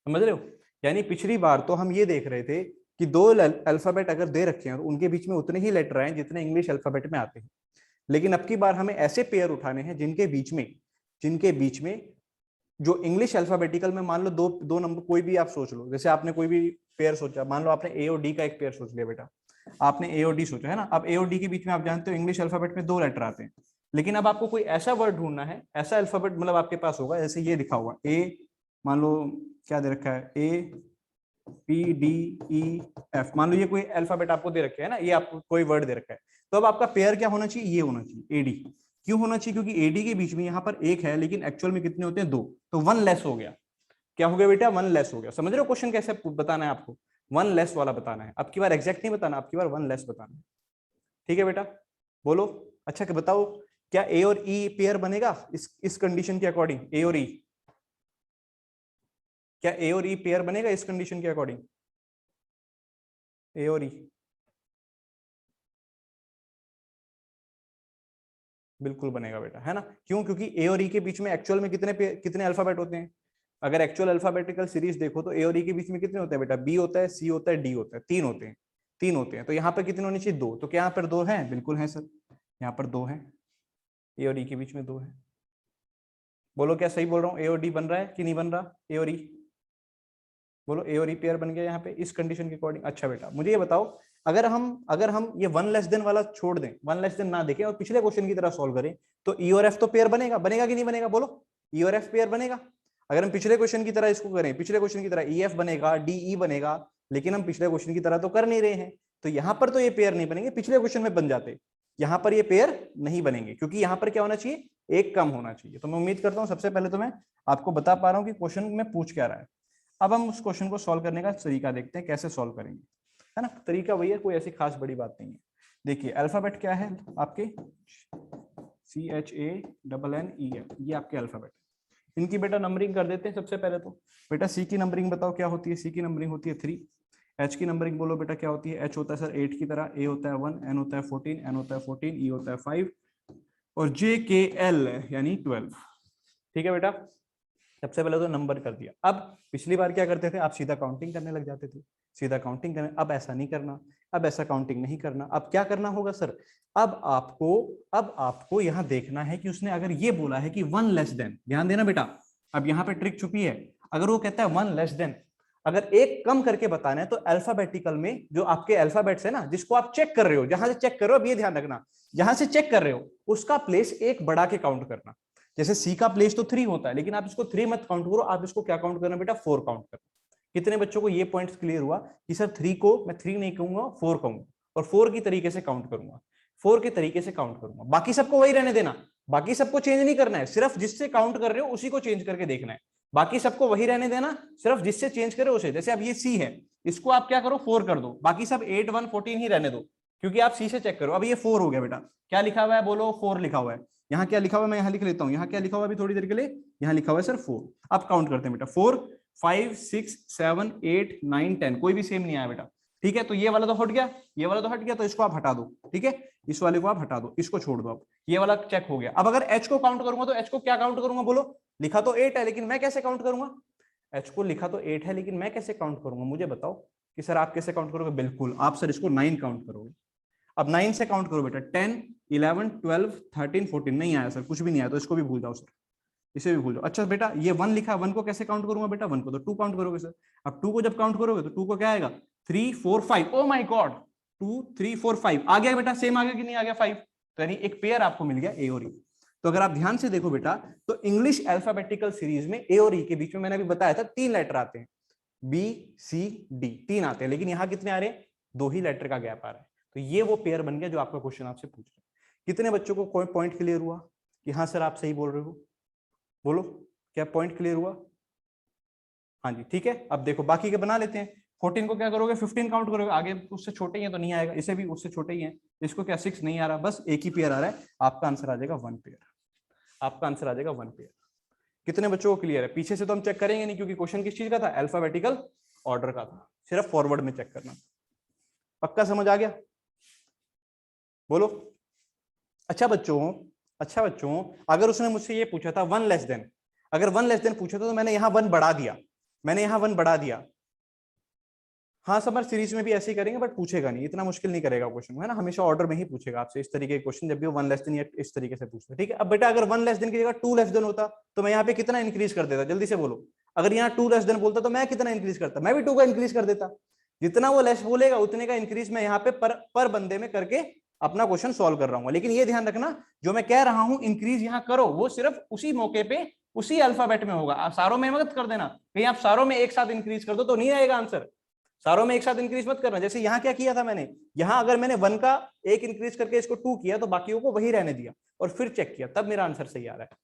A: समझ रहे हो? यानी पिछली बार तो हम ये देख रहे थे कि दो अल्फाबेट अगर दे रखे हैं तो उनके बीच में उतने ही लेटर आए जितने इंग्लिश अल्फाबेट में आते हैं, लेकिन अब की बार हमें ऐसे पेयर उठाने हैं जिनके बीच में जो इंग्लिश अल्फाबेटिकल में, मान लो दो नंबर कोई भी आप सोच लो, जैसे आपने कोई भी पेयर सोचा, मान लो आपने ए और डी का एक पेयर सोच लिया बेटा, आपने ए और डी सोचा है ना। अब ए और डी के बीच में आप जानते हो इंग्लिश अल्फाबेट में 2 लेटर आते हैं, लेकिन अब आपको कोई ऐसा वर्ड ढूंढना है, ऐसा अल्फाबेट मतलब आपके पास होगा, जैसे ये लिखा हुआ ए, मान लो क्या दे रखा है, A P D E F, मान लो ये कोई अल्फाबेट आपको दे रखे है ना, ये आपको कोई वर्ड दे रखा है, तो अब आपका पेयर क्या होना चाहिए? ये होना चाहिए एडी। क्यों होना चाहिए? क्योंकि एडी के बीच में यहाँ पर एक है लेकिन एक्चुअल में कितने होते हैं? 2, तो 1 लेस हो गया। क्या हो गया बेटा? 1 लेस हो गया। समझ रहे हो क्वेश्चन कैसे बताना है आपको? 1 लेस वाला बताना है। अब की बार एग्जैक्ट नहीं बताना, अब की बार 1 लेस बताना है। ठीक है बेटा, बोलो। अच्छा कि बताओ, क्या ए और ई पेयर बनेगा इस कंडीशन के अकॉर्डिंग? ए और ई, क्या ए और ई पेयर बनेगा इस कंडीशन के अकॉर्डिंग? ए और ई बिल्कुल बनेगा बेटा, है ना। क्यों? क्योंकि ए और ई के बीच में एक्चुअल में कितने अल्फाबेट होते हैं? अगर एक्चुअल अल्फाबेटिकल सीरीज देखो तो ए और ई के बीच में कितने होते हैं बेटा? बी होता है, सी होता है, डी होता है, 3 होते हैं। 3 होते हैं, तो यहाँ पर कितने होने चाहिए? 2। तो क्या यहाँ पर 2 है? बिल्कुल है सर, यहाँ पर 2 है, ए और ई के बीच में 2 है। बोलो क्या सही बोल रहा हूँ? ए और डी बन रहा है कि नहीं बन रहा? ए और ई, बोलो ए और ई पेयर बन गया यहाँ पे इस कंडीशन के अकॉर्डिंग। अच्छा बेटा, मुझे ये बताओ, अगर हम ये 1 लेस देन वाला छोड़ दें, 1 लेस देन ना देखें और पिछले क्वेश्चन की तरह सॉल्व करें, तो ई और एफ तो पेयर बनेगा, बनेगा कि नहीं बनेगा? बोलो, ई और एफ पेयर बनेगा। अगर हम पिछले क्वेश्चन की तरह इसको करें, पिछले क्वेश्चन की तरह ई एफ बनेगा, डी ई बनेगा, लेकिन हम पिछले क्वेश्चन की तरह तो कर नहीं रहे हैं, तो यहाँ पर तो ये पेयर नहीं बनेंगे, पिछले क्वेश्चन में बन जाते, यहाँ पर ये पेयर नहीं बनेंगे, क्योंकि यहाँ पर क्या होना चाहिए? एक कम होना चाहिए। तो मैं उम्मीद करता हूँ सबसे पहले तो मैं आपको बता पा रहा हूँ कि क्वेश्चन में पूछ क्या रहा है। अब हम उस क्वेश्चन को सॉल्व करने का तरीका देखते हैं, कैसे सॉल्व करेंगे, है ना। तरीका वही है, कोई ऐसी खास बड़ी बात नहीं है। देखिए अल्फाबेट क्या है आपके? CHANNEF, ये आपके अल्फाबेट। इनकी बेटा नंबरिंग कर देते हैं सबसे पहले तो। बेटा सी की नंबरिंग बताओ क्या होती है? सी की नंबरिंग होती है 3। एच की नंबरिंग बोलो बेटा क्या होती है? एच होता है सर 8 की तरह, ए होता है 1, एन होता है 14, एन होता है 14, ई होता है 5 और जे के एल यानी 12। ठीक है बेटा, सबसे पहले तो नंबर कर दिया। अब पिछली बार क्या करते थे? आप सीधा काउंटिंग करने लग जाते थे, सीधा काउंटिंग करने। अब ऐसा नहीं करना, अब ऐसा काउंटिंग नहीं करना। अब क्या करना होगा सर? अब आपको यहां देखना है कि उसने अगर ये बोला है कि 1 लेस देन, ध्यान देना बेटा, अब यहाँ पे ट्रिक छुपी है। अगर वो कहता है 1 लेस देन, अगर एक कम करके बताना है, तो अल्फाबेटिकल में जो आपके अल्फाबेट्स है ना, जिसको आप चेक कर रहे हो, जहां से चेक कर रहे हो, अब ये ध्यान रखना, जहां से चेक कर रहे हो उसका प्लेस एक बढ़ा के काउंट करना। जैसे सी का प्लेस तो 3 होता है, लेकिन आप इसको 3 मत काउंट करो, आप इसको क्या काउंट करना बेटा? 4 काउंट करना। कितने बच्चों को ये पॉइंट्स क्लियर हुआ कि सर 3 को मैं 3 नहीं कहूंगा, 4 कहूंगा, और 4 की तरीके से काउंट करूंगा, 4 के तरीके से काउंट करूंगा। बाकी सबको वही रहने देना, बाकी सबको चेंज नहीं करना है, सिर्फ जिससे काउंट कर रहे हो उसी को चेंज करके देखना है। बाकी सबको वही रहने देना, सिर्फ जिससे चेंज करे उसे। जैसे अब ये सी है, इसको आप क्या करो? 4 कर दो, बाकी सब 8 1 14 ही रहने दो, क्योंकि आप सी से चेक करो। अब ये 4 हो गया बेटा, क्या लिखा हुआ है? बोलो 4 लिखा हुआ है। यहाँ क्या लिखा हुआ है? मैं यहाँ लिख लेता हूँ, यहाँ क्या लिखा हुआ है अभी थोड़ी देर के लिए? यहाँ लिखा हुआ है सर 4। अब काउंट करते हैं बेटा, 4 5 6 7 8 9 10, कोई भी सेम नहीं आया बेटा। ठीक है, तो ये वाला तो हट गया, ये वाला तो हट गया, तो इसको आप हटा दो। ठीक है, इस वाले को आप हटा दो, इसको छोड़ दो। अब ये वाला चेक हो गया। अब अगर एच को काउंट करूंगा, तो एच को क्या काउंट करूंगा? बोलो, लिखा तो 8 है, लेकिन मैं कैसे काउंट करूंगा? एच को लिखा तो 8 है, लेकिन मैं कैसे काउंट करूंगा? मुझे बताओ कि सर आप कैसे काउंट करोगे? बिल्कुल, आप सर इसको 9 काउंट करोगे। अब 9 से काउंट करो बेटा, 10 11 12 13 14, नहीं आया सर, कुछ भी नहीं आया, तो इसको भी भूल जाओ सर, इसे भी भूल जाओ। अच्छा बेटा, ये 1 लिखा, 1 को कैसे काउंट करूंगा बेटा? 1 को तो 2 काउंट करोगे सर। अब 2 को जब काउंट करोगे तो 2 को क्या आएगा? 3 4 5। ओ माय गॉड, 2 3 4 5 आ गया बेटा, सेम आ गया कि नहीं आ गया? 5, तो यानी एक पेयर आपको मिल गया ए और ई। तो अगर आप ध्यान से देखो बेटा, तो इंग्लिश अल्फाबेटिकल सीरीज में ए और ई के बीच में मैंने अभी बताया था 3 लेटर आते हैं, बी सी डी, 3 आते हैं, लेकिन यहां कितने आ रहे हैं? 2 ही लेटर का गैप आ रहा है। तो ये वो पेयर बन गया जो आपका क्वेश्चन आपसे पूछ रहे हैं। कितने बच्चों को कोई पॉइंट क्लियर हुआ कि हाँ सर आप सही बोल रहे हो? बोलो, क्या पॉइंट क्लियर हुआ? हाँ जी ठीक है। अब देखो बाकी के बना लेते हैं। 14 को क्या करोगे, 15 काउंट करोगे, आगे उससे छोटे ही है तो नहीं आएगा, इसे भी उससे छोटे ही है, इसको क्या 6 नहीं आ रहा, बस एक ही पेयर आ रहा है, आपका आंसर आ जाएगा 1 पेयर। आपका आंसर आ जाएगा 1 पेयर। कितने बच्चों को क्लियर है? पीछे से तो हम चेक करेंगे नहीं, क्योंकि क्वेश्चन किस चीज का था, अल्फाबेटिकल ऑर्डर का था, सिर्फ फॉरवर्ड में चेक करना। पक्का समझ आ गया? बोलो। अच्छा बच्चों, अगर उसने मुझसे ये पूछा था 1 लेस देन, अगर 1 लेस देन पूछा था तो मैंने यहाँ 1 बढ़ा दिया, मैंने यहाँ 1 बढ़ा दिया। हाँ समर सीरीज में भी ऐसे ही करेंगे, बट पूछेगा नहीं, इतना मुश्किल नहीं करेगा क्वेश्चन, है ना, हमेशा ऑर्डर में ही पूछेगा आपसे इस तरीके के क्वेश्चन, जब भी वो 1 लेस देन या इस तरीके से पूछता है। ठीक है, अब बेटा अगर 1 लेस देन की जगह 2 लेस देन होता तो मैं यहाँ पे कितना इंक्रीज कर देता, जल्दी से बोलो। अगर यहाँ 2 लेस देन बोलता तो मैं कितना इंक्रीज करता, मैं भी 2 का इंक्रीज कर देता। जितना वो लेस बोलेगा उतने का इंक्रीज मैं यहाँ पे पर बंदे में करके अपना क्वेश्चन सॉल्व कर रहा हूँ। लेकिन ये ध्यान रखना, जो मैं कह रहा हूँ इंक्रीज यहाँ करो, वो सिर्फ उसी मौके पे उसी अल्फाबेट में होगा, आप सारों में मत कर देना, कहीं आप सारों में एक साथ इंक्रीज कर दो तो नहीं आएगा आंसर। सारों में एक साथ इंक्रीज मत करना। जैसे यहाँ क्या किया था मैंने, यहाँ अगर मैंने 1 का एक इंक्रीज करके इसको 2 किया तो बाकियों को वही रहने दिया और फिर चेक किया, तब मेरा आंसर सही आ रहा है।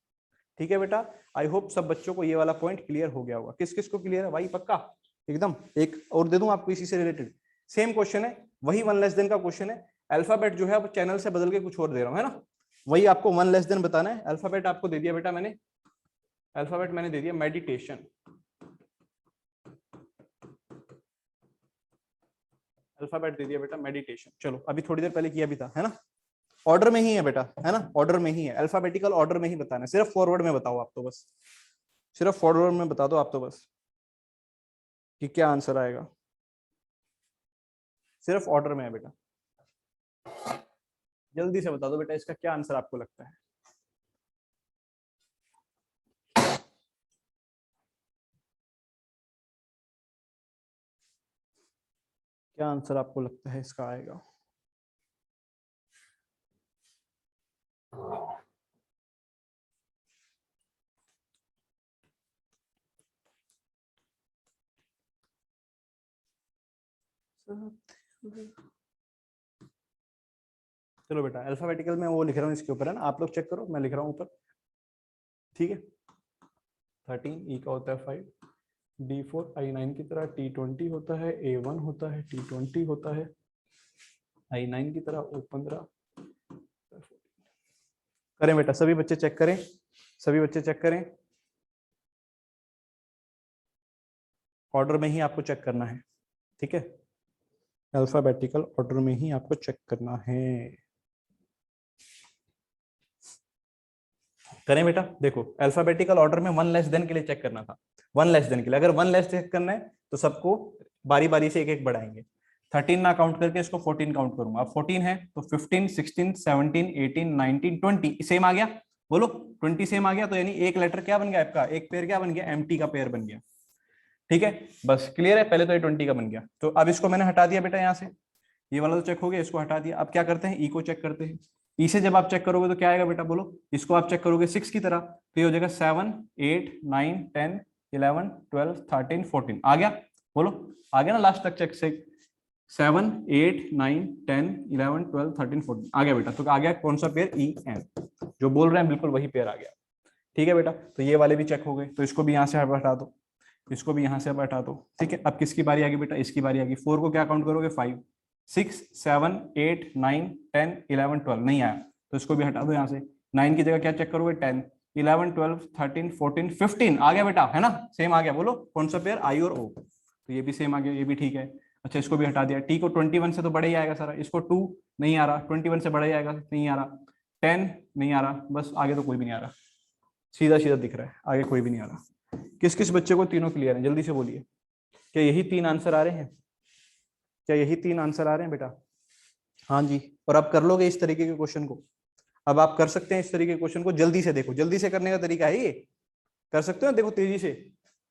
A: ठीक है बेटा, आई होप सब बच्चों को ये वाला पॉइंट क्लियर हो गया होगा। किस किस को क्लियर है भाई? पक्का एकदम। एक और दे दूं आपको इसी से रिलेटेड, सेम क्वेश्चन है, वही 1 लेस देन का क्वेश्चन है, अल्फाबेट जो है अब चैनल से बदल के कुछ और दे रहा हूं, है ना, वही आपको 1 लेस देन बताना है। अल्फाबेट आपको दे दिया बेटा मैंने, अल्फाबेट मैंने दे दिया मेडिटेशन, अल्फाबेट दे दिया बेटा मेडिटेशन। चलो अभी थोड़ी देर पहले किया भी था, है ना, ऑर्डर में ही है बेटा, है ना, ऑर्डर में ही है, अल्फाबेटिकल ऑर्डर में ही बताना है, सिर्फ फॉरवर्ड में बताओ आप तो बस, सिर्फ फॉरवर्ड में बता दो आप तो बस कि क्या आंसर आएगा, सिर्फ ऑर्डर में है बेटा। जल्दी से बता दो बेटा इसका क्या आंसर आपको लगता है। क्या आंसर आपको लगता है इसका आएगा? चलो बेटा अल्फाबेटिकल में वो लिख रहा हूँ इसके ऊपर, है ना, आप लोग चेक करो, मैं लिख रहा हूँ ऊपर, ठीक है। 13 ई का होता है 5, D4 I9 की तरह T20 होता है, A1 होता है, T20 होता है, I9 की तरह O15। करें बेटा, सभी बच्चे चेक करें, सभी बच्चे चेक करें, ऑर्डर में ही आपको चेक करना है, ठीक है, अल्फाबेटिकल ऑर्डर में ही आपको चेक करना है। करें बेटा, देखो अल्फाबेटिकल ऑर्डर में 1 लेस देन के लिए चेक करना था, 1 लेस देन के लिए, अगर 1 लेस चेक करना है तो सबको बारी बारी से एक एक बढ़ाएंगे। 13 ना काउंट करके इसको 14 काउंट करूंगा, अब 14 है तो 15 16 17 18 19 20 सेम आ गया, बोलो 20 सेम आ गया, तो यानी एक लेटर क्या बन गया आपका, एक पेयर क्या बन गया, एम्प्टी का पेयर बन गया। ठीक है, बस क्लियर है, पहले तो ये 20 का बन गया, तो अब इसको मैंने हटा दिया बेटा यहाँ से, ये वाला तो चेक हो गया, इसको हटा दिया। अब क्या करते हैं, ई को चेक करते हैं। ई से जब आप चेक करोगे तो क्या आएगा बेटा, बोलो, इसको आप चेक करोगे 6 की तरह, तो ये हो जाएगा 7 8 9 10 11 12 13 14 आ गया, बोलो आ गया ना, लास्ट तक चेक से 7 8 9 10 11 12 13 14 आ गया बेटा, तो आ गया कौन सा पेयर, ई एन, जो बोल रहे हैं बिल्कुल वही पेयर आ गया। ठीक है बेटा, तो ये वाले भी चेक हो गए, तो इसको भी यहाँ से हटा दो, इसको भी यहाँ से हटा दो। ठीक है, अब किसकी बारी आ गई बेटा, इसकी बारी आ गई। 4 को क्या काउंट करोगे, 5 6 7 8 9 10 11 12 नहीं आया, तो इसको भी हटा दो यहाँ से। 9 की जगह क्या चेक करोगे, 10 11 12 13 14 15 आ गया बेटा, है ना, सेम आ गया, बोलो कौन सा पेयर, आई और ओ, तो ये भी सेम आ गया, ये भी ठीक है। अच्छा इसको भी हटा दिया, टी को 21 से तो बड़ा ही आएगा सारा, इसको 2 नहीं आ रहा, 21 से बड़ा ही आएगा, नहीं आ रहा, 10 नहीं आ रहा, बस आगे तो कोई भी नहीं आ रहा, सीधा सीधा दिख रहा है, आगे कोई भी नहीं आ रहा। किस किस बच्चे को तीनों क्लियर है, जल्दी से बोलिए, क्या यही 3 आंसर आ रहे हैं, क्या यही 3 आंसर आ रहे हैं बेटा? हाँ जी, और आप कर लोगे इस तरीके के क्वेश्चन को, अब आप कर सकते हैं इस तरीके के क्वेश्चन को, जल्दी से देखो, जल्दी से करने का तरीका है ये, कर सकते हो, देखो तेजी से,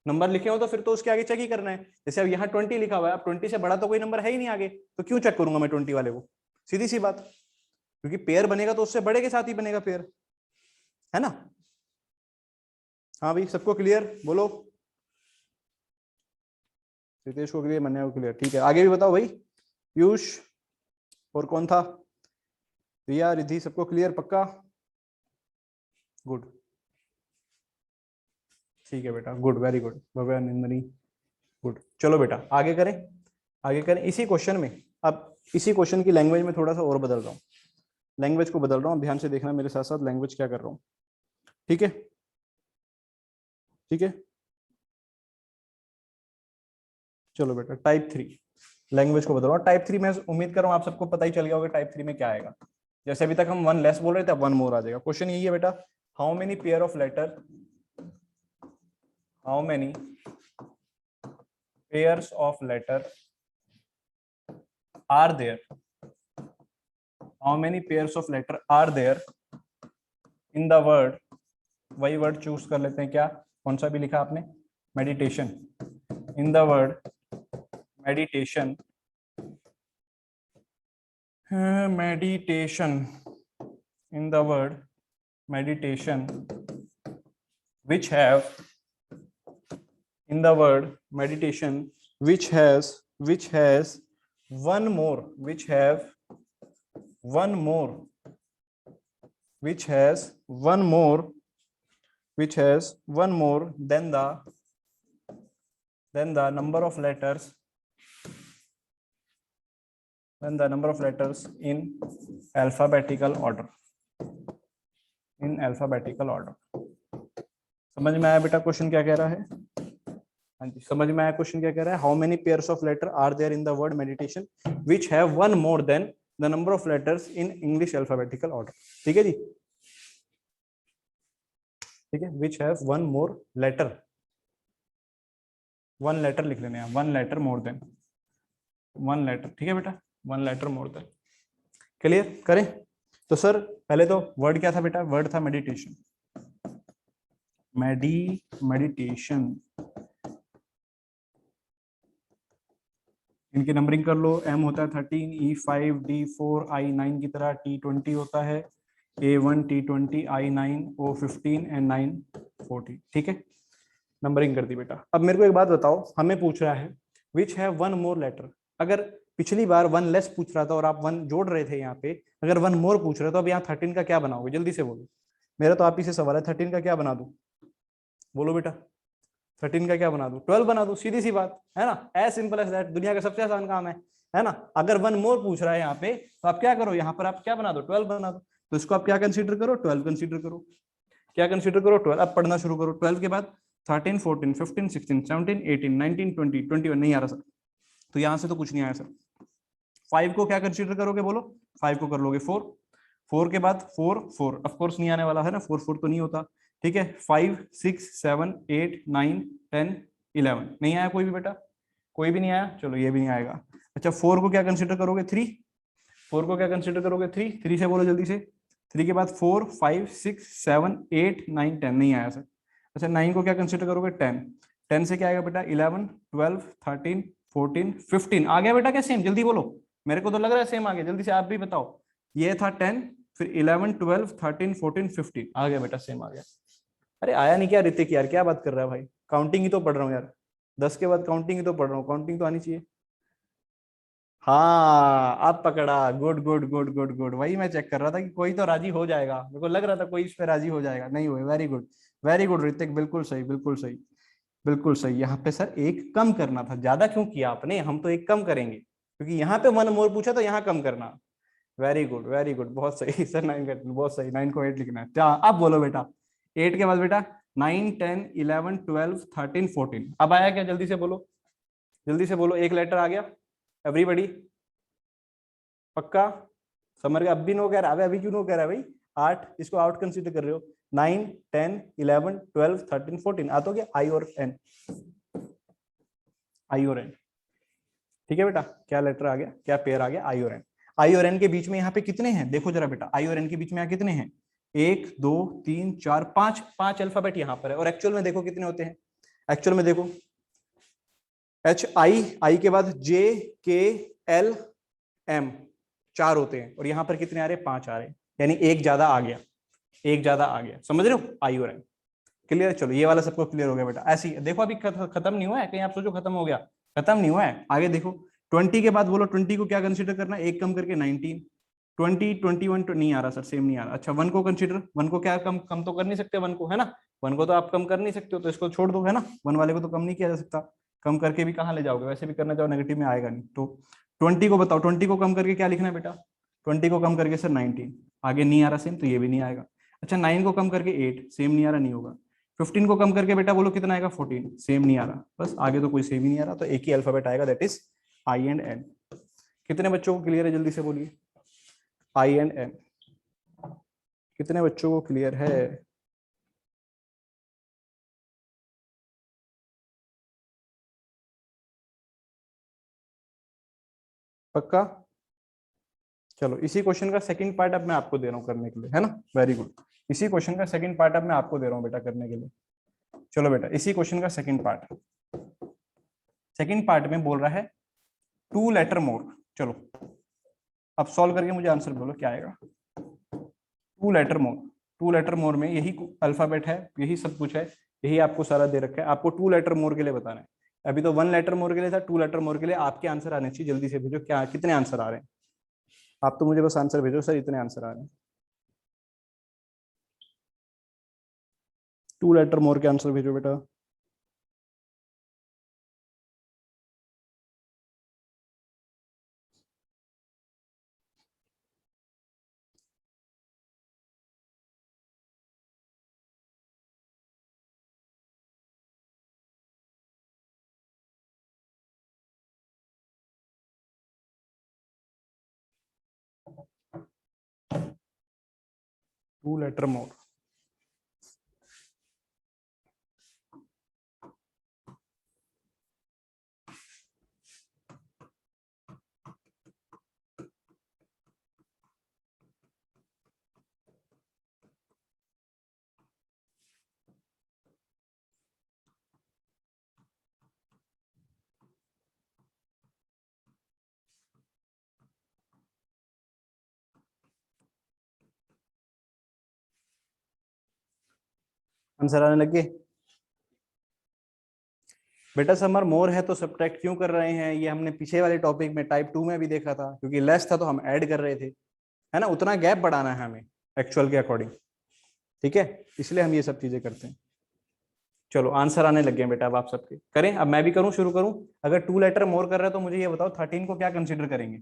A: नंबर लिखे हो तो फिर तो उसके आगे चेक ही करना है। जैसे अब यहाँ 20 लिखा हुआ है, अब 20 से बड़ा तो कोई नंबर है ही नहीं आगे, तो क्यों चेक करूंगा मैं 20 वाले को, सीधी सी बात, क्योंकि पेयर बनेगा तो उससे बड़े के साथ ही बनेगा पेयर, है ना। हाँ भाई सबको क्लियर, बोलो, रितेश को क्लियर, मन्या को क्लियर, ठीक है, आगे भी बताओ भाई, पीयूष और कौन था, रिया रिद्धि, सबको क्लियर पक्का, गुड। ठीक है बेटा, good, very good Bhavya Nandini, good. चलो बेटा आगे करें, आगे करें इसी क्वेश्चन में। अब इसी क्वेश्चन की लैंग्वेज में थोड़ा सा और बदल रहा हूँ, लैंग्वेज को बदल रहा हूँ, ध्यान से देखना मेरे साथ साथ लैंग्वेज क्या कर रहा हूँ। ठीक है, ठीक है। चलो बेटा टाइप 3 लैंग्वेज को बदल रहा हूँ। टाइप 3 में उम्मीद कर रहा हूँ आप सबको पता ही चल गया होगा टाइप 3 में क्या आएगा। जैसे अभी तक हम वन लेस बोल रहे थे, अब वन मोर आ जाएगा। क्वेश्चन यही है बेटा, how many pair of letter, how many pairs of letter are there, how many pairs of letter are there in the word, वही वर्ड चूज कर लेते हैं, क्या कौन सा भी लिखा आपने, meditation, in the word meditation, meditation, in the word meditation, which have, in the word meditation, which has one more, which have one more, which has one more, which has one more than the number of letters, than the number of letters in alphabetical order, in alphabetical order। समझ में आया बेटा question क्या कह रहा है? हाँ जी, समझ में आया क्वेश्चन क्या कह रहा है? How many pairs of letter are there in the word meditation which have one more than the number of letters in English alphabetical order. ठीक है जी, ठीक है, which have one more letter, one letter लिख लेने हैं, one letter more than, one letter. ठीक है बेटा, one letter more than. Clear करें? तो सर पहले तो वर्ड क्या था बेटा? वर्ड था मेडिटेशन, मेडिटेशन। इनकी नंबरिंग कर लो, एम होता है 13, E5, D4, I9 की तरह, T20 होता है, A1, T20, I9, O15 and 9, 40। ठीक है, नंबरिंग कर दी बेटा। अब मेरे को एक बात बताओ, हमें पूछ रहा है which have one more letter. अगर पिछली बार वन लेस पूछ रहा था और आप वन जोड़ रहे थे यहाँ पे, अगर वन मोर पूछ रहे हो तो अब यहाँ 13 का क्या बनाओगे? जल्दी से बोलो, मेरा तो आप ही से सवाल है, 13 का क्या बना दूं? बोलो बेटा, 13 का क्या बना दूं? 12 बना दूं, सीधी सी बात है ना, एज सिंपल एज दैट, दुनिया का सबसे आसान काम है ना। अगर वन मोर पूछ रहा है यहाँ पे तो आप क्या करो, यहाँ पर आप क्या बना दो? 12 बना दो। तो इसको आप क्या कंसीडर करो? 12 कंसीडर करो। क्या कंसीडर करो? 12। अब पढ़ना शुरू करो। 12 के बाद 13, 14, 15, 16, 17, 18, 19, 20, 21 नहीं आ रहा सर, तो यहाँ से तो कुछ नहीं आया सर। 5 को क्या कंसीडर करोगे? बोलो, 5 को कर लोगे 4, 4 के बाद 4, 4 ऑफ कोर्स नहीं आने वाला है ना, 4 4 तो नहीं होता। ठीक है, 5, 6, 7, 8, 9, 10, 11 नहीं आया कोई भी बेटा? कोई भी नहीं आया, चलो ये भी नहीं आएगा। अच्छा 4 को क्या कंसीडर करोगे? 3, 4 को क्या कंसीडर करोगे? 3, 3 से बोलो जल्दी से। 3 के बाद 4, 5, 6, 7, 8, 9, 10 नहीं आया सर। अच्छा 9 को क्या कंसीडर करोगे? 10, 10 से क्या आएगा बेटा? 11, 12, 13, 14, 15 आ गया बेटा क्या सेम? जल्दी बोलो, मेरे को तो लग रहा है सेम आ गया, जल्दी से आप भी बताओ। ये था 10, फिर 11, 12, 13, 14, 15 आ गया बेटा, सेम आ गया। अरे आया नहीं क्या ऋतिक यार, क्या बात कर रहा है भाई? काउंटिंग ही तो पढ़ रहा हूँ यार, 10 के बाद काउंटिंग ही तो पढ़ रहा हूँ, काउंटिंग तो आनी चाहिए। हाँ अब पकड़ा, good good good good good, वही मैं चेक कर रहा था कि कोई तो राजी हो जाएगा, मेरे को लग रहा था कोई इस पे राजी हो जाएगा, नहीं हुए। Very good, very good Hrithik, बिल्कुल सही, बिल्कुल सही, बिल्कुल सही। यहाँ पे सर एक कम करना था, ज्यादा क्यों किया आपने? हम तो एक कम करेंगे क्योंकि यहाँ पे वन मोर पूछा तो यहाँ कम करना। वेरी गुड, वेरी गुड, बहुत सही सर, 9 का बहुत सही, 9 को 8 लिखना है। क्या अब बोलो बेटा, 8 के बाद बेटा 9, 10, 11, 12, 13, 14 अब आया क्या? जल्दी से बोलो, जल्दी से बोलो, एक लेटर आ गया एवरीबॉडी? पक्का? समर का अब भी नो कह रहा है, अभी क्यों नो कह रहा है भाई? 8, इसको आउट कंसीडर कर रहे हो। 9, 10, 11, 12, 13, 14 आ तो गया, आई और एन, आई और एन। ठीक है बेटा, क्या लेटर आ गया, क्या पेयर आ गया? आई और एन। आई और एन के बीच में यहाँ पे कितने हैं देखो जरा बेटा, आई और एन के बीच में यहाँ कितने हैं? 1, 2, 3, 4, 5, 5 अल्फाबेट यहाँ पर है, और एक्चुअल में देखो कितने होते हैं? एक्चुअल में देखो, एच आई, आई के बाद जे, के, एल, एम, 4 होते हैं, और यहाँ पर कितने आ रहे हैं? 5 आ रहे हैं, यानी एक ज्यादा आ गया, एक ज्यादा आ गया। समझ रहे हो? आई और एन क्लियर? चलो ये वाला सबको क्लियर हो गया बेटा। ऐसे ही देखो, अभी खत्म नहीं हुआ है, कहीं आप सोचो खत्म हो गया, खत्म नहीं हुआ है, आगे देखो। 20 के बाद बोलो 20 को क्या कंसीडर करना है? एक कम करके 19, 20, 21 तो नहीं आ रहा सर, सेम नहीं आ रहा। अच्छा 1 को कंसीडर, 1 को क्या कम कम तो कर नहीं सकते 1 को, है ना, 1 को तो आप कम कर नहीं सकते हो, तो इसको छोड़ दो, है ना, 1 वाले को तो कम नहीं किया जा सकता। कम करके भी कहाँ ले जाओगे, वैसे भी करना चाहो नेगेटिव में आएगा नहीं। तो 20 को बताओ, 20 को कम करके क्या लिखना है बेटा, 20 को कम करके सर 19, आगे नहीं आ रहा सेम, तो ये भी नहीं आएगा। अच्छा 9 को कम करके 8, सेम नहीं आ रहा, नहीं होगा। 15 को कम करके बेटा बोलो कितना आएगा, 14, सेम नहीं आ रहा। बस आगे तो कोई सेम ही नहीं आ रहा, तो एक ही अल्फाबेट आएगा, that is I and N. कितने बच्चों को क्लियर है, जल्दी से बोलिए, आई एंड एन कितने बच्चों को क्लियर है? पक्का? चलो इसी क्वेश्चन का सेकंड पार्ट अब मैं आपको दे रहा हूँ करने के लिए, है ना, वेरी गुड। इसी क्वेश्चन का सेकंड पार्ट अब मैं आपको दे रहा हूँ बेटा करने के लिए। चलो बेटा इसी क्वेश्चन का सेकंड पार्ट, सेकंड पार्ट में बोल रहा है 2 लेटर मोर। चलो अब सॉल्व करके मुझे आंसर बोलो क्या आएगा। 2 लेटर मोर, 2 लेटर मोर में यही अल्फाबेट है, यही सब कुछ है, यही आपको सारा दे रखा है। आपको 2 लेटर मोर के लिए बताना है। अभी तो 1 लेटर मोर के लिए था, 2 लेटर मोर के लिए आपके आंसर आने चाहिए। जल्दी से भेजो, क्या कितने आंसर आ रहे हैं? आप तो मुझे बस आंसर भेजो सर, इतने आंसर आ रहे हैं। 2 लेटर मोर के आंसर भेजो बेटा। टू लेटर मोर, आंसर आने लगे बेटा। समर मोर है तो सब्ट्रैक्ट क्यों कर रहे हैं, ये हमने पीछे वाले टॉपिक में टाइप 2 में भी देखा था, क्योंकि लेस था तो हम ऐड कर रहे थे, है ना, उतना गैप बढ़ाना है हमें एक्चुअल के अकॉर्डिंग, ठीक है, इसलिए हम ये सब चीजें करते हैं। चलो आंसर आने लग गए बेटा, अब आप सबके करें, अब मैं भी करूं, शुरू करूं। अगर 2 लेटर मोर कर रहे हो तो मुझे ये बताओ 13 को क्या कंसीडर करेंगे?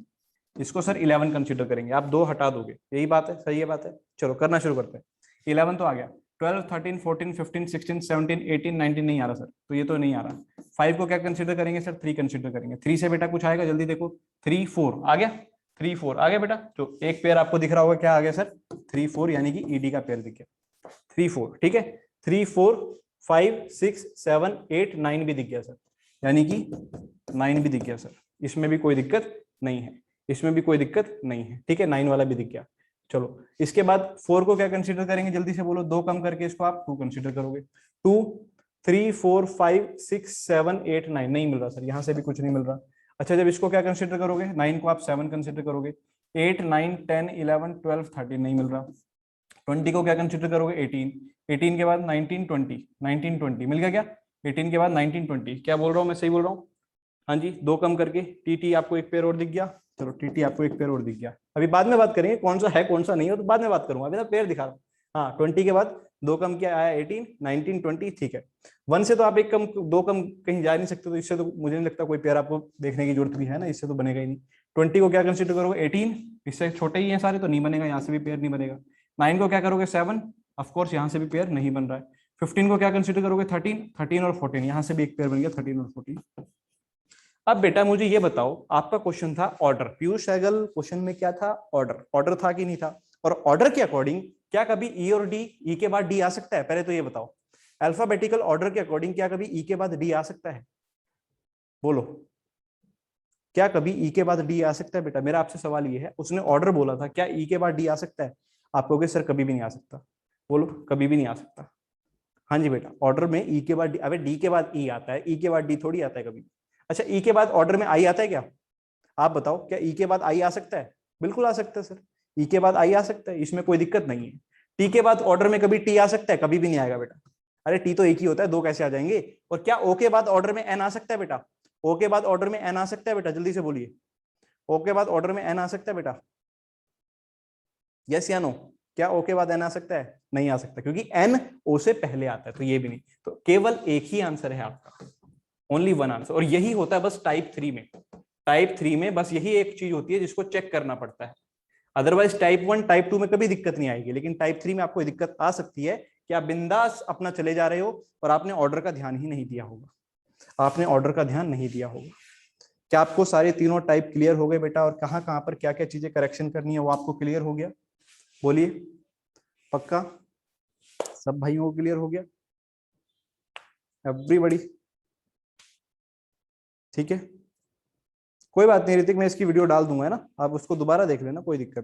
A: इसको सर 11 कंसीडर करेंगे, आप 2 हटा दोगे, यही बात है, सही है बात है। चलो करना शुरू करते हैं। 11 तो आ गया, 12, 13, 14, 15, 16, 17, 18, 19 नहीं आ रहा सर, तो ये तो नहीं आ रहा। 5 को क्या कंसीडर करेंगे सर? 3 कंसीडर करेंगे। 3 से बेटा कुछ आएगा, जल्दी देखो, 3, 4 आ गया, 3, 4 आ गया बेटा। तो एक पेयर आपको दिख रहा होगा, क्या आ गया सर? 3, 4, यानी कि ईडी का पेयर दिख गया, 3, 4, ठीक है। 3, 4, 5, 6, 7, 8, 9 भी दिख गया सर, यानी कि 9 भी दिख गया सर, इसमें भी कोई दिक्कत नहीं है, इसमें भी कोई दिक्कत नहीं है, ठीक है, 9 वाला भी दिख गया। चलो इसके बाद 4 को क्या कंसीडर करेंगे, जल्दी से बोलो, 2 कम करके इसको आप 2 कंसीडर करोगे। 2, 3, 4, 5, 6, 7, 8, 9 नहीं मिल रहा सर, यहां से भी कुछ नहीं मिल रहा। अच्छा जब इसको क्या कंसीडर करोगे, 9 को आप 7 कंसीडर करोगे, 8, 9, 10, 11, 12, 13 नहीं मिल रहा। 20 को क्या कंसीडर करोगे, 18, 18 के बाद 19, 20, 19, 20 मिल गया क्या? 18 के बाद 19, 20, क्या बोल रहा हूँ मैं, सही बोल रहा हूँ? हाँ जी, 2 कम करके टीटी आपको एक पेयर और दिख गया। चलो टीटी आपको एक पेयर और दिख गया, अभी बाद में बात करेंगे कौन सा है कौन सा नहीं है, तो बाद में बात करूंगा, अभी ना पेयर दिखा रहा हूँ। हाँ 20 के बाद 2 कम किया, आया 18, 19, 20, ठीक है। 1 से तो आप एक कम 2 कम कहीं जा नहीं सकते, तो इससे तो मुझे नहीं लगता कोई पेयर आपको देखने की जरूरत भी है ना, इससे तो बनेगा ही नहीं। 20 को क्या कंसिडर करोगे, 18, इससे छोटे ही हैं सारे, तो नहीं बनेगा, यहाँ से भी पेयर नहीं बनेगा। 9 को क्या करोगे, 7, ऑफकोर्स यहाँ से भी पेयर नहीं बन रहा है। 15 को क्या कंसिडर करोगे, 13, 13 और 14, यहाँ से भी एक पेयर बन गया, 13 और 14। अब बेटा मुझे ये बताओ, आपका क्वेश्चन था ऑर्डर, पीयूष सहगल क्वेश्चन में क्या था, ऑर्डर, ऑर्डर था कि नहीं था? और ऑर्डर के अकॉर्डिंग क्या कभी ई और डी, ई के बाद डी आ सकता है? पहले तो ये बताओ, अल्फाबेटिकल ऑर्डर के अकॉर्डिंग क्या कभी ई के बाद डी आ सकता है? बोलो, क्या कभी ई के बाद डी आ सकता है? बेटा मेरा आपसे सवाल ये है, उसने ऑर्डर बोला था, क्या ई के बाद डी आ सकता है? आप कहोगे सर कभी भी नहीं आ सकता। बोलो, कभी भी नहीं आ सकता। हाँ जी बेटा, ऑर्डर में ई के बाद डी, अबे डी के बाद ई आता है, ई के बाद डी थोड़ी आता है कभी। अच्छा ई के बाद ऑर्डर में आई आता है क्या? आप बताओ, क्या ई के बाद आई आ सकता है? बिल्कुल आ सकता है सर, ई के बाद आई आ सकता है, इसमें कोई दिक्कत नहीं है। टी के बाद ऑर्डर में कभी टी आ सकता है? कभी भी नहीं आएगा बेटा। अरे टी तो एक ही होता है, 2 कैसे आ जाएंगे? और क्या ओ के बाद ऑर्डर में एन आ सकता है बेटा? ओ के बाद ऑर्डर में एन आ सकता है बेटा, जल्दी से बोलिए, ओ के बाद ऑर्डर में एन आ सकता है बेटा? यस या नो? क्या ओ के बाद एन आ सकता है? नहीं आ सकता, क्योंकि एन ओ से पहले आता है, तो ये भी नहीं। तो केवल एक ही आंसर है आपका, ओनली वन आंसर। और यही होता है बस टाइप 3 में। टाइप 3 में बस यही एक चीज होती है जिसको चेक करना पड़ता है। अदरवाइज टाइप 1 टाइप 2 में कभी दिक्कत नहीं आएगी, लेकिन टाइप 3 में आपको दिक्कत आ सकती है कि आप बिंदास अपना चले जा रहे हो और आपने ऑर्डर का ध्यान ही नहीं दिया होगा। आपने ऑर्डर का ध्यान नहीं दिया होगा। क्या आपको सारे तीनों टाइप क्लियर हो गए बेटा? और कहाँ कहाँ पर क्या क्या चीजें करेक्शन करनी है वो आपको क्लियर हो गया? बोलिए, पक्का सब भाइयों को क्लियर हो गया? एवरीबॉडी ठीक है? कोई बात नहीं ऋतिक, मैं इसकी वीडियो डाल दूंगा, है ना, आप उसको दोबारा देख लेना, कोई दिक्कत